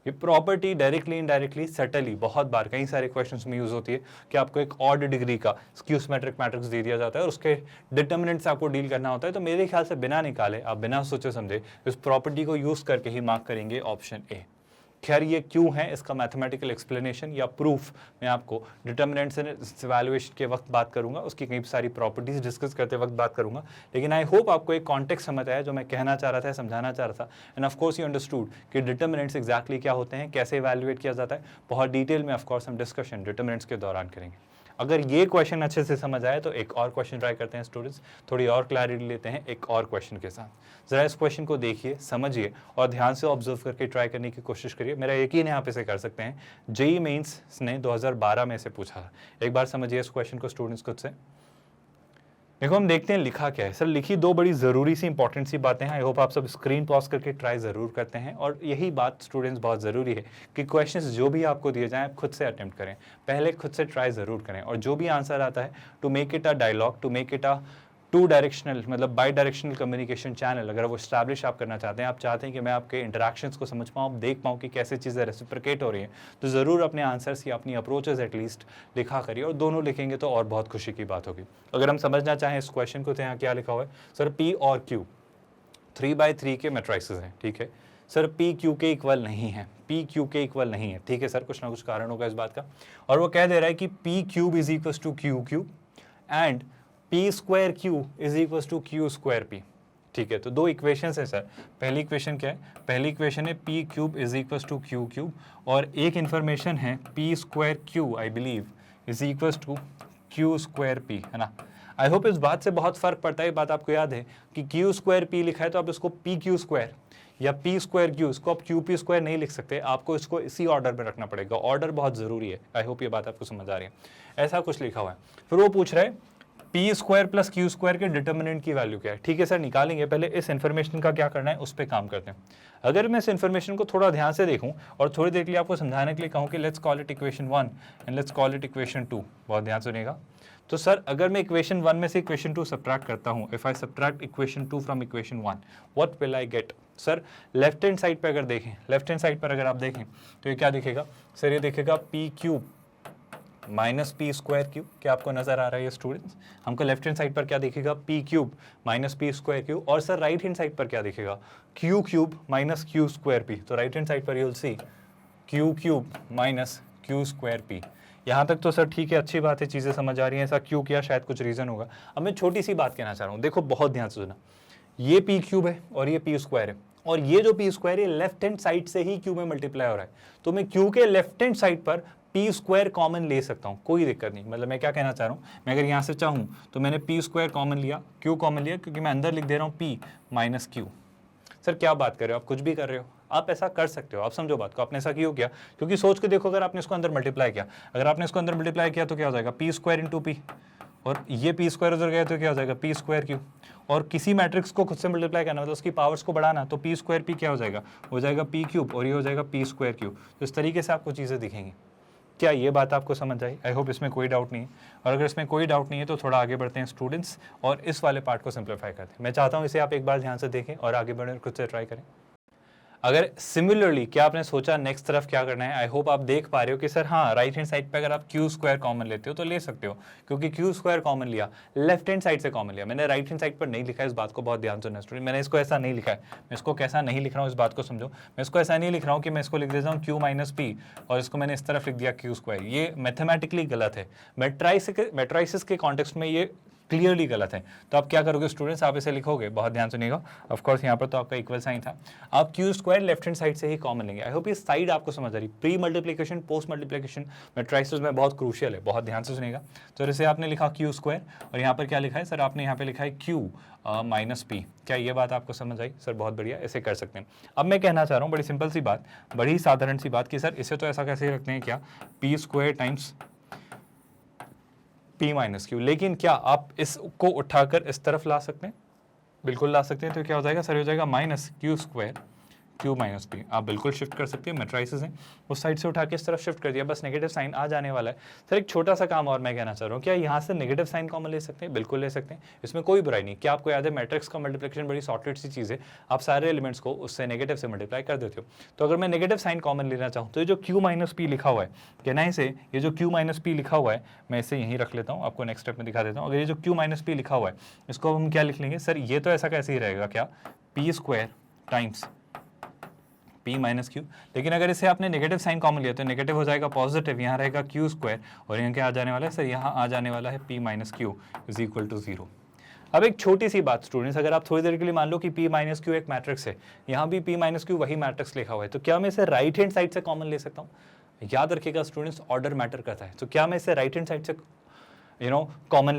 ये प्रॉपर्टी डायरेक्टली इनडायरेक्टली सटली बहुत बार कई सारे क्वेश्चंस में यूज होती है कि आपको एक ऑड डिग्री का स्क्यू सिमेट्रिक मैट्रिक्स दे दिया जाता है और उसके डिटर्मिनेंट से आपको डील करना होता है। तो मेरे ख्याल से बिना निकाले, आप बिना सोचे समझे इस प्रॉपर्टी को यूज करके ही मार्क करेंगे ऑप्शन ए। खैर ये क्यों है, इसका मैथमेटिकल एक्सप्लेनेशन या प्रूफ मैं आपको डिटर्मिनेंट्स एंड इवैल्यूएशन के वक्त बात करूंगा, उसकी कई सारी प्रॉपर्टीज डिस्कस करते वक्त बात करूंगा। लेकिन आई होप आपको एक कॉन्टेक्स्ट समझ आया जो मैं कहना चाह रहा था, समझाना चाह रहा था। And of course you understood कि डिटर्मिनेंट्स एग्जैक्टली क्या होते हैं, कैसे इवैल्यूएट किया जाता है। बहुत डिटेल में ऑफकोर्स हम डिस्कशन डिटर्मिनेंट्स के दौरान करेंगे। अगर ये क्वेश्चन अच्छे से समझ आए तो एक और क्वेश्चन ट्राई करते हैं स्टूडेंट्स, थोड़ी और क्लैरिटी लेते हैं एक और क्वेश्चन के साथ। जरा इस क्वेश्चन को देखिए, समझिए और ध्यान से ऑब्जर्व करके ट्राई करने की कोशिश करिए। मेरा यकीन है आप इसे कर सकते हैं। जेईई मेंस ने 2012 में से पूछा था। एक बार समझिए इस क्वेश्चन को स्टूडेंट्स खुद से। देखो हम देखते हैं लिखा क्या है। सर लिखी दो बड़ी ज़रूरी सी इंपॉर्टेंट सी बातें हैं। आई होप आप सब स्क्रीन पॉज करके ट्राई ज़रूर करते हैं। और यही बात स्टूडेंट्स बहुत ज़रूरी है कि क्वेश्चंस जो भी आपको दिए जाएं आप खुद से अटेम्प्ट करें, पहले खुद से ट्राई ज़रूर करें। और जो भी आंसर आता है to make it a dialogue, to make it a two directional, मतलब बाई डायरेक्शनल कम्युनिकेशन चैनल, अगर वो स्टैब्लिश आप करना चाहते हैं, आप चाहते हैं कि मैं आपके इंटरेक्शंस को समझ पाऊँ, देख पाऊँ कि कैसे चीज़ें रेसिप्रोकेट हो रही हैं, तो ज़रूर अपने आंसर्स या अपनी अप्रोचेस एटलीस्ट लिखा करिए। और दोनों लिखेंगे तो और बहुत खुशी की बात होगी। अगर हम समझना चाहें इस क्वेश्चन को तो यहाँ क्या लिखा हुआ है सर, P और Q 3/3 के मैट्रिसेस हैं, ठीक है सर। P Q के इक्वल नहीं है, P Q के इक्वल नहीं है, ठीक है सर। कुछ ना कुछ कारण होगा इस बात का। और वो कह दे रहा है कि P cube is equal to Q cube and P square Q is equal to Q square P, ठीक है। तो दो इक्वेशन है सर। पहली इक्वेशन क्या है? पहली इक्वेशन है P cube is equal to Q cube, और एक इन्फॉर्मेशन है P square Q I believe is equal to Q square P, है ना। आई होप इस बात से बहुत फर्क पड़ता है। बात आपको याद है कि Q स्क्वायर P लिखा है तो आप इसको P Q स्क्वायर या P स्क्वायर Q, इसको आप Q P स्क्वायर नहीं लिख सकते, आपको इसको इसी ऑर्डर में रखना पड़ेगा। ऑर्डर बहुत ज़रूरी है। आई होप ये बात आपको समझ आ रही है। ऐसा कुछ लिखा हुआ है। फिर वो पूछ रहा है P square plus Q square के डिटर्मिनेंट की वैल्यू क्या है, ठीक है सर। निकालेंगे, पहले इस इन्फॉर्मेशन का क्या करना है उस पर काम करते हैं। अगर मैं इस इन्फॉर्मेशन को थोड़ा ध्यान से देखूं और थोड़ी देर के लिए आपको समझाने के लिए कहूं कि let's call it equation 1 and let's call it equation 2, बहुत ध्यान सुनिएगा। तो सर अगर मैं इक्वेशन 1 में से इक्वेशन 2 सब्ट्रैक्ट करता हूं, if I subtract equation 2 from equation 1, what will I get? Sir left hand side पर अगर देखें, लेफ्ट हैंड साइड पर अगर आप देखें तो ये क्या दिखेगा सर? ये दिखेगा P cube minus P square cube. क्या आपको नजर आ रहा है ये स्टूडेंट्स? हमको लेफ्ट हैंड साइड पर क्या दिखेगा? P cube minus P square cube. और सर राइट हैंड साइड पर क्या दिखेगा? Q cube minus Q square P। तो राइट हैंड साइड पर you will see Q cube minus Q square P। यहाँ तक तो सर ठीक है, अच्छी बात है, चीज़ें समझ आ रही हैं। ऐसा क्यों किया, शायद कुछ रीज़न होगा। अब मैं छोटी सी बात कहना चाह रहा हूँ, देखो बहुत ध्यान से सुना। ये P क्यूब है और ये P स्क्वायर है, और ये जो P स्क्वायर है लेफ्ट हैंड साइड से ही Q में मल्टीप्लाई हो रहा है। तो मैं Q के लेफ्ट हैंड साइड पर P स्क्वायर कॉमन ले सकता हूँ, कोई दिक्कत नहीं। मतलब मैं क्या कहना चाह रहा हूँ, मैं अगर यहाँ से चाहूँ तो मैंने P स्क्वायर कॉमन लिया, Q कॉमन लिया, क्योंकि मैं अंदर लिख दे रहा हूँ P माइनस Q। सर क्या बात कर रहे हो आप? कुछ भी कर रहे हो, आप ऐसा कर सकते हो। आप समझो बात को, आपने ऐसा क्यों किया? क्योंकि सोच के देखो, अगर आपने इसको अंदर मल्टीप्लाई किया, अगर आपने इसको अंदर मल्टीप्लाई किया तो क्या हो जाएगा? P स्क्वायर इंटू P, और ये P स्क्वायर उधर गया तो क्या हो जाएगा? P square Q। और किसी मैट्रिक्स को खुद से मल्टीप्लाई करना, मतलब उसकी पावर्स को बढ़ाना, तो P स्क्वायर P क्या हो जाएगा? हो जाएगा P क्यूब, और ये हो जाएगा P स्क्वायर Q। तो इस तरीके से आपको चीज़ें दिखेंगी। क्या ये बात आपको समझ आई? आई होप इसमें कोई डाउट नहीं है। और अगर इसमें कोई डाउट नहीं है तो थोड़ा आगे बढ़ते हैं स्टूडेंट्स और इस वाले पार्ट को सिंप्लीफाई करते हैं। मैं चाहता हूँ इसे आप एक बार ध्यान से देखें और आगे बढ़ें, खुद से ट्राई करें। अगर सिमिलरली क्या आपने सोचा नेक्स्ट तरफ क्या करना है, आई होप आप देख पा रहे हो कि सर हाँ, राइट हैंड साइड पे अगर आप Q स्क्वायर कॉमन लेते हो तो ले सकते हो, क्योंकि Q स्क्वायर कॉमन लिया, लेफ्ट हैंड साइड से कॉमन लिया। मैंने राइट हैंड साइड पर नहीं लिखा है, इस बात को बहुत ध्यान सुनना स्टूडेंट। मैंने इसको ऐसा नहीं लिखा है, मैं इसको कैसा नहीं लिख रहा हूँ इस बात को समझो। मैं इसको ऐसा नहीं लिख रहा हूँ कि मैं इसको लिख देता हूँ Q माइनस P और इसको मैंने इस तरफ लिख दिया Q स्क्वायर। ये मैथमेटिकली गलत है। मैट्राइसिस के कॉन्टेक्स्ट में ये क्लियरली गलत है। तो आप क्या करोगे स्टूडेंट्स, आप इसे लिखोगे, बहुत ध्यान सुनिएगा। ऑफ कोर्स यहाँ पर तो आपका इक्वल साइन था, आप Q square left hand side से ही कॉमन लेंगे। आई होप ये साइड आपको समझ आ रही। Pre multiplication post multiplication matrices में बहुत क्रूशियल है, बहुत ध्यान से सुनिएगा। तो जैसे आपने लिखा क्यू स्क्वायर और यहाँ पर क्या लिखा है सर, आपने यहाँ पे लिखा है क्यू माइनस पी। क्या ये बात आपको समझ आई सर? बहुत बढ़िया, ऐसे कर सकते हैं। अब मैं कहना चाह रहा हूँ बड़ी सिंपल सी बात, बड़ी साधारण सी बात कि सर इसे तो ऐसा कैसे रखते हैं क्या, P square times P minus Q, लेकिन क्या आप इसको उठाकर इस तरफ ला सकते हैं? बिल्कुल ला सकते हैं। तो क्या हो जाएगा सर, हो जाएगा minus Q square Q minus P. आप बिल्कुल शिफ्ट कर सकते हैं, मैट्रिसेस हैं उस साइड से उठा के इस तरफ शिफ्ट कर दिया, बस नेगेटिव साइन आ जाने वाला है। सर एक छोटा सा काम और मैं कहना चाह रहा हूँ, क्या यहाँ से नेगेटिव साइन कॉमन ले सकते हैं? बिल्कुल ले सकते हैं, इसमें कोई बुराई नहीं। क्या आपको याद है मैट्रिक्स का मल्टीप्लिकेशन बड़ी शॉर्टकट सी चीज़ है, आप सारे एलिमेंट्स को उससे नेगेटिव से मल्टीप्लाई कर देते हो। तो अगर मैं नेगेटिव साइन कॉमन लेना चाहूँ तो ये जो क्यू माइनस पी लिखा हुआ है, कहना है इसे, ये जो क्यू माइनस पी लिखा हुआ है, मैं इसे यहीं रख लेता हूँ, आपको नेक्स्ट स्टेप में दिखा देता हूँ। अगर ये जो क्यू माइनस पी लिखा हुआ है, इसको हम क्या लिख लेंगे सर, ये तो ऐसा कैसे ही रहेगा क्या, P square times P minus Q. लेकिन अगर इसे आपने नेगेटिव साइन कॉमन लिया तो नेगेटिव हो जाएगा पॉजिटिव, यहाँ रहेगा क्यू स्क्वायर और यहाँ क्या आ जाने वाला है सर, यहाँ आ जाने वाला है p minus q is equal to 0। अब एक छोटी सी बात स्टूडेंट्स, अगर आप थोड़ी देर के लिए मान लो कि पी माइनस क्यू एक मैट्रिक्स है, यहाँ भी पी माइनस क्यू वही मैट्रिक्स लिखा हुआ है, तो क्या मैं इसे राइट हैंड साइड से कॉमन ले सकता हूँ? याद रखिएगा स्टूडेंट्स, ऑर्डर मैटर करता है। तो क्या मैं इसे राइट हैंड साइड से कॉमन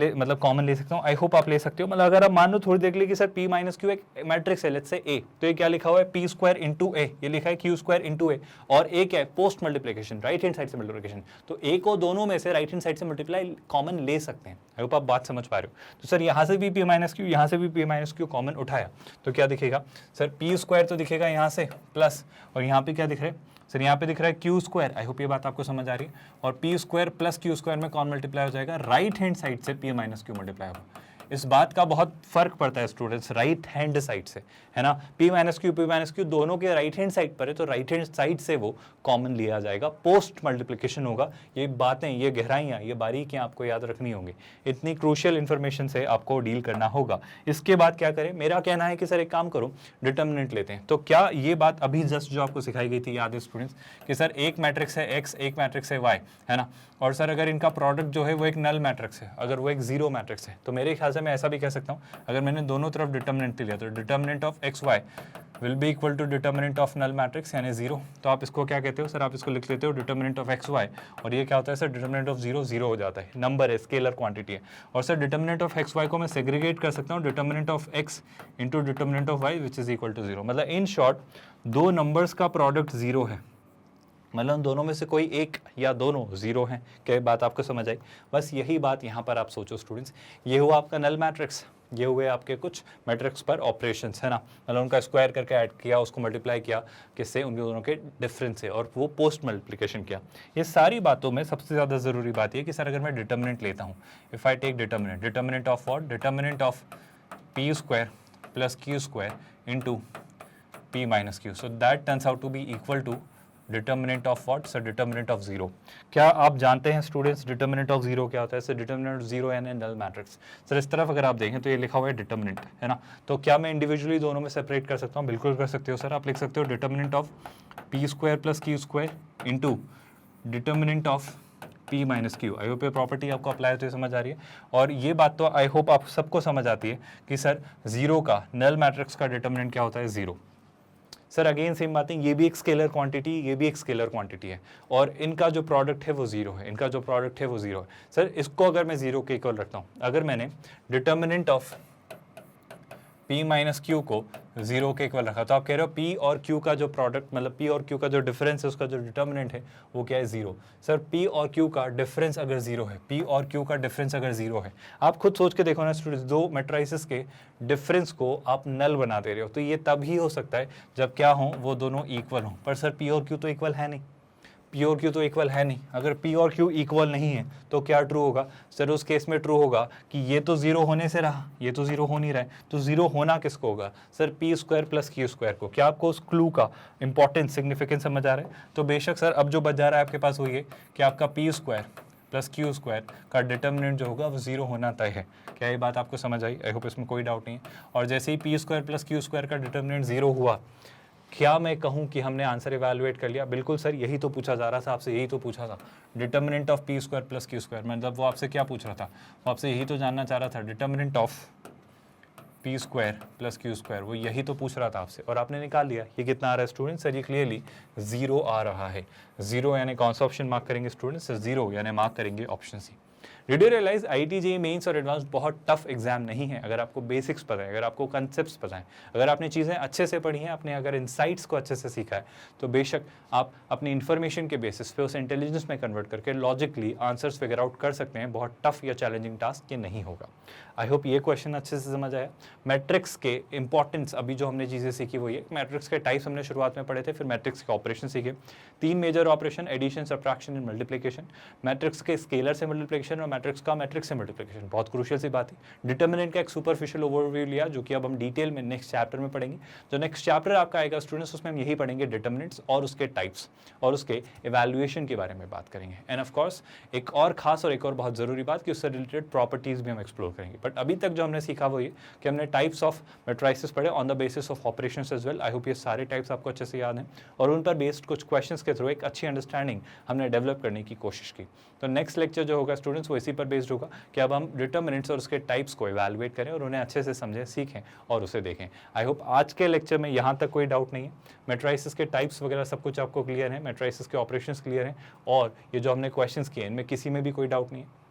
ले सकता हूँ? आई होप आप ले सकते हो। मतलब अगर आप मान लो थोड़ी देर के लिए कि सर पी माइनस क्यू एक मैट्रिक्स है, लेट्स से ए, तो ये क्या लिखा हुआ है, पी स्क्वायर इंटू ए, ये लिखा है क्यू स्क्वायर इंटू ए, और ए क्या है, post multiplication, right hand side से मल्टीप्लिकेशन। तो ए को दोनों में से राइट हैंड साइड से मल्टीप्लाई कॉमन ले सकते हैं। आई होप आप बात समझ पा रहे हो। तो सर यहाँ से भी पी माइनस क्यू, यहाँ से भी पी माइनस क्यू कॉमन उठाया तो क्या दिखेगा सर, पी स्क्वायर तो दिखेगा यहाँ से प्लस, और यहाँ पे क्या दिख रहा है सर, यहाँ पे दिख रहा है क्यू स्क्वायर। आई होप ये बात आपको समझ आ रही है। और P square plus q square में कौन मल्टीप्लाई हो जाएगा, राइट हैंड साइड से पी माइनस क्यू मल्टीप्लाई होगा। इस बात का बहुत फर्क पड़ता है स्टूडेंट्स, राइट हैंड साइड से, है ना। पी माइनस क्यू दोनों के राइट हैंड साइड पर है, तो राइट हैंड साइड से वो कॉमन लिया जाएगा, पोस्ट मल्टीप्लिकेशन होगा। ये बातें, ये गहराइयाँ, ये बारीकियाँ आपको याद रखनी होंगी। इतनी क्रूशियल इन्फॉर्मेशन से आपको डील करना होगा। इसके बाद क्या करें, मेरा कहना है कि सर एक काम करो, डिटर्मिनेंट लेते हैं। तो क्या ये बात अभी जस्ट जो आपको सिखाई गई थी याद है स्टूडेंट्स, कि सर एक मैट्रिक्स है एक्स, एक मैट्रिक्स है वाई, है ना, और सर अगर इनका प्रोडक्ट जो है वो एक नल मैट्रिक्स है, अगर वो एक जीरो मैट्रिक्स है, तो मेरे ख्याल से मैं ऐसा भी कह सकता हूँ, अगर मैंने दोनों तरफ डिटर्मिनेंट लिया तो determinant of x y will be equal to determinant of null matrix यानी 0। तो आप इसको क्या कहते हो सर, आप इसको लिख लेते हो डिटर्मिनेंट ऑफ एक्स वाई, और ये क्या होता है सर, डिटर्मिनेंट ऑफ 0 0 हो जाता है, नंबर है, स्केलर क्वांटिटी है। और sir determinant of x y को मैं सेग्रीगेट कर सकता हूँ, determinant of x into determinant of y which is equal to 0। मतलब इन शॉर्ट, दो नंबर्स का प्रोडक्ट 0 है, मतलब दोनों में से कोई एक या दोनों 0 हैं। क्या बात आपको समझ आई? बस यही बात यहाँ पर आप सोचो स्टूडेंट्स। ये हुआ आपका नल मैट्रिक्स, ये हुए आपके कुछ मैट्रिक्स पर ऑपरेशंस, है ना, मतलब उनका स्क्वायर करके ऐड किया, उसको मल्टीप्लाई किया किससे, उन दोनों के डिफरेंस से, और वो पोस्ट मल्टीप्लिकेशन किया। ये सारी बातों में सबसे ज़्यादा ज़रूरी बात ये कि सर अगर मैं डिटर्मिनेंट लेता हूँ, if I take determinant of what, determinant of p square plus q square into p minus q, so that turns out to be equal to determinant of what sir, determinant of 0। क्या आप जानते हैं students determinant of 0 क्या होता है sir? Determinant of 0 यानी null matrix. Sir इस तरफ अगर आप देखें तो ये लिखा हुआ है डिटर्मिनेंट, है ना, तो क्या मैं इंडिविजुअली दोनों में सेपरेट कर सकता हूँ? बिल्कुल कर सकते हो सर। आप लिख सकते हो determinant of p square plus q square into determinant of P minus Q. I hope ये प्रॉपर्टी आपको अप्लाई होती है, समझ आ रही है। और ये बात तो आई होप आप सबको समझ आती है कि सर 0 का, नल मैट्रिक्स का डिटर्मिनेंट क्या होता है, 0। सर अगेन सेम बातें, ये भी एक स्केलर क्वांटिटी, ये भी एक स्केलर क्वांटिटी है, और इनका जो प्रोडक्ट है वो 0 है, इनका जो प्रोडक्ट है वो 0 है। सर इसको अगर मैं 0 के इक्वल रखता हूँ, अगर मैंने determinant of P minus Q को 0 के इक्वल रखा, तो आप कह रहे हो P और Q का जो प्रोडक्ट, मतलब P और Q का जो डिफरेंस है, उसका जो डिटर्मिनेंट है वो क्या है, 0। सर P और Q का डिफरेंस अगर 0 है, P और Q का डिफरेंस अगर 0 है, आप खुद सोच के देखो ना स्टूडेंट्स, दो मैट्रिसेस के डिफरेंस को आप नल बना दे रहे हो, तो ये तभी हो सकता है जब क्या हो, वो दोनों इक्वल हो। पर सर P और Q तो इक्वल है नहीं, P और Q तो इक्वल है नहीं। अगर P और Q इक्वल नहीं है तो क्या ट्रू होगा सर? उस केस में ट्रू होगा कि ये तो 0 होने से रहा, ये तो 0 हो नहीं रहा है, तो 0 होना किसको होगा sir? P square plus Q square को। क्या आपको उस क्लू का इंपॉर्टेंट सिग्निफिकेंस समझ आ रहा है? तो बेशक सर अब जो बच जा रहा है आपके पास वो ये कि आपका P square plus q square का डिटर्मिनेंट जो होगा वो 0 होना तय है। क्या ये बात आपको समझ आई? आई होप इसमें कोई डाउट नहीं है। और जैसे ही P square plus q square का डिटर्मिनेंट 0 हुआ, क्या मैं कहूँ कि हमने आंसर इवैल्यूएट कर लिया? बिल्कुल सर, यही तो पूछा जा रहा था आपसे, यही तो पूछा था। Determinant of p square plus q square, मतलब वो आपसे क्या पूछ रहा था? वो आपसे यही तो जानना चाह रहा था, determinant of p square plus q square, वो यही तो पूछ रहा था आपसे, और आपने निकाल लिया। ये कितना आ रहा है स्टूडेंट? सर ये क्लियरली 0 आ रहा है। 0 यानी कौन सा ऑप्शन मार्क करेंगे स्टूडेंट? सर 0 यानी मार्क करेंगे option C. Did you realise IIT JEE mains और एडवांस बहुत टफ एग्जाम नहीं है अगर आपको बेसिक्स पता है, अगर आपको कंसेप्ट्स पता है, अगर आपने चीज़ें अच्छे से पढ़ी हैं, आपने अगर इनसाइट्स को अच्छे से सीखा है, तो बेशक आप अपनी इन्फॉर्मेशन के बेसिस पे उसे इंटेलिजेंस में कन्वर्ट करके लॉजिकली आंसर्स फिगर आउट कर सकते हैं। बहुत टफ या चैलेंजिंग टास्क ये नहीं होगा। आई होप ये क्वेश्चन अच्छे से समझ आया। मैट्रिक्स के इंपॉर्टेंस अभी जो हमने चीज़ें सीखी वो ये, मैट्रिक्स के टाइप्स हमने शुरुआत में पढ़े थे, फिर मैट्रिक्स के ऑपरेशन सीखे। 3 major operation, addition, subtraction and multiplication. Matrix के स्केलर से मल्टीप्लिकेशन और मैट्रिक्स का मैट्रिक्स से मल्टीप्लिकेशन, बहुत क्रूशियल सी बात है। डिटर्मिनेंट का एक सुपरफिशियल ओवरव्यू लिया, जो कि अब हम डिटेल में नेक्स्ट चैप्टर में पढ़ेंगे। जो नेक्स्ट चैप्टर आपका आएगा स्टूडेंट्स, उसमें हम यही पढ़ेंगे, डिटर्मिनेंट्स और उसके टाइप्स और उसके इवैल्यूएशन के बारे में बात करेंगे। एंड ऑफ कोर्स एक और खास और एक और बहुत ज़रूरी बात कि उससे रिलेटेड प्रॉपर्टीज़ भी हम एक्सप्लोर करेंगे। बट अभी तक जो हमने सीखा वो ये कि हमने टाइप्स ऑफ मैट्रिसेस पढ़े on the basis of operations as well. I hope ये सारे टाइप्स आपको अच्छे से याद हैं और उन पर बेस्ड कुछ क्वेश्चंस के थ्रू एक अच्छी अंडरस्टैंडिंग हमने डेवलप करने की कोशिश की। तो नेक्स्ट लेक्चर जो होगा स्टूडेंट्स वो इसी पर बेस्ड होगा कि अब हम डिटर्मिनेंट्स और उसके टाइप्स को इवैल्यूएट करें और उन्हें अच्छे से समझें, सीखें और उसे देखें। आई होप आज के लेक्चर में यहाँ तक कोई डाउट नहीं है। मैट्रिसेस के टाइप्स वगैरह सब कुछ आपको क्लियर है, मैट्रिसेस के ऑपरेशंस क्लियर हैं और ये जो हमने क्वेश्चंस किए इनमें किसी में भी कोई डाउट नहीं है।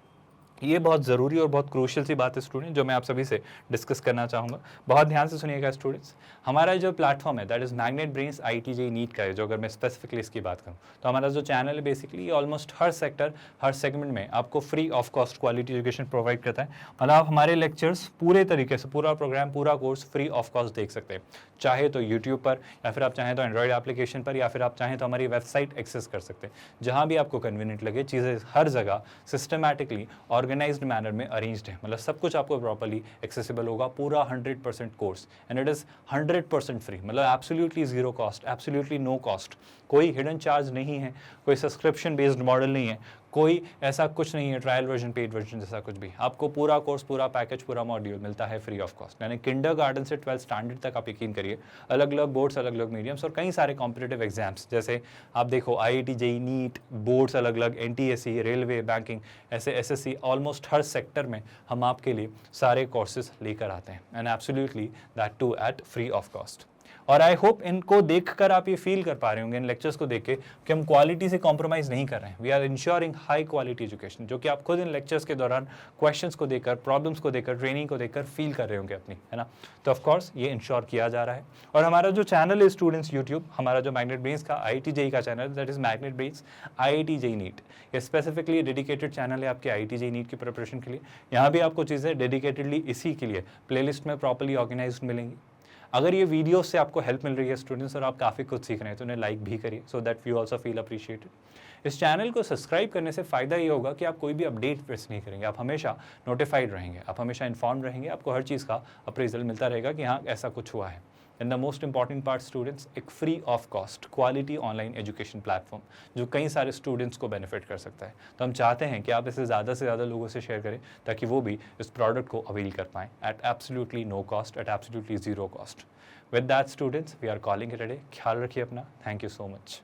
ये बहुत ज़रूरी और बहुत क्रूशियल सी बात है स्टूडेंट, जो मैं आप सभी से डिस्कस करना चाहूँगा। बहुत ध्यान से सुनिएगा स्टूडेंट्स। हमारा जो प्लेटफॉर्म है that is Magnet Brains IIT JEE NEET का है, जो अगर मैं स्पेसिफिकली इसकी बात करूँ तो हमारा जो चैनल है बेसिकली ऑलमोस्ट हर सेक्टर हर सेगमेंट में आपको free of cost quality education provide करता है। मतलब आप हमारे लेक्चर्स पूरे तरीके से, पूरा प्रोग्राम, पूरा कोर्स फ्री ऑफ कॉस्ट देख सकते हैं, चाहे तो यूट्यूब पर या फिर आप चाहें तो एंड्रॉइड एप्लीकेशन पर या फिर आप चाहें तो हमारी वेबसाइट एक्सेस कर सकते हैं। जहाँ भी आपको कन्वीनियंट लगे, चीज़ें हर जगह सिस्टमैटिकली ऑर्गेनाइज्ड मैनर में अरेंज्ड है, मतलब सब कुछ आपको प्रॉपर्ली एक्सेसिबल होगा। पूरा 100% course and it is 100% free, मतलब absolutely zero cost, absolutely no cost. कोई हिडन चार्ज नहीं है, कोई सब्सक्रिप्शन बेस्ड मॉडल नहीं है, कोई ऐसा कुछ नहीं है ट्रायल वर्जन, पेड वर्जन जैसा कुछ भी। आपको पूरा कोर्स, पूरा पैकेज, पूरा मॉड्यूल मिलता है फ्री ऑफ कॉस्ट। यानी किंडरगार्टन से 12th स्टैंडर्ड तक आप यकीन करिए, अलग अलग बोर्ड्स, अलग अलग मीडियम्स और कई सारे कॉम्पिटिटिव एग्जाम्स, जैसे आप देखो आईआईटी जेईई नीट, बोर्ड्स अलग अलग, एनटीएससी, रेलवे, बैंकिंग, ऐसे एसएससी, ऑलमोस्ट हर सेक्टर में हम आपके लिए सारे कोर्सेज लेकर आते हैं and absolutely that too at free of cost. और आई होप इनको देखकर आप ये फील कर पा रहे होंगे, इन लेक्चर्स को देख के, कि हम क्वालिटी से कॉम्प्रोमाइज़ नहीं कर रहे हैं। We are ensuring high quality education, जो कि आप खुद इन लेक्चर्स के दौरान क्वेश्चंस को देखकर, प्रॉब्लम्स को देखकर, ट्रेनिंग को देखकर फील कर रहे होंगे अपनी, है ना। तो ऑफकोर्स ये इंश्योर किया जा रहा है। और हमारा जो चैनल है स्टूडेंट्स यूट्यूब, हमारा जो मैग्नेट ब्रेन्स का आईआईटी जेईई का channel, that is Magnet Brains IIT JEE NEET, ये स्पेसिफिकली डेडिकेटेड चैनल है आपके आईआईटी जेईई नीट की प्रिपरेशन के लिए। यहाँ भी आपको चीज़ें डेडिकेटेडली इसी के लिए प्लेलिस्ट में प्रॉपर्ली ऑर्गेनाइज्ड मिलेंगी। अगर ये वीडियो से आपको हेल्प मिल रही है स्टूडेंट्स और आप काफ़ी कुछ सीख रहे हैं, तो उन्हें लाइक भी करिए, so that you also feel appreciated. इस चैनल को सब्सक्राइब करने से फ़ायदा ये होगा कि आप कोई भी अपडेट मिस नहीं करेंगे, आप हमेशा नोटिफाइड रहेंगे, आप हमेशा इन्फॉर्म रहेंगे, आपको हर चीज़ का अप्रेजल मिलता रहेगा कि हाँ ऐसा कुछ हुआ है। And the most important part students, एक free of cost quality online education platform जो कई सारे स्टूडेंट्स को बेनिफिट कर सकता है। तो हम चाहते हैं कि आप इसे ज़्यादा से ज़्यादा लोगों से शेयर करें ताकि वो भी इस प्रोडक्ट को अवेल कर पाएँ at absolutely no cost, at absolutely zero cost. With that students, we are calling it a day. ख्याल रखिए अपना। Thank you so much.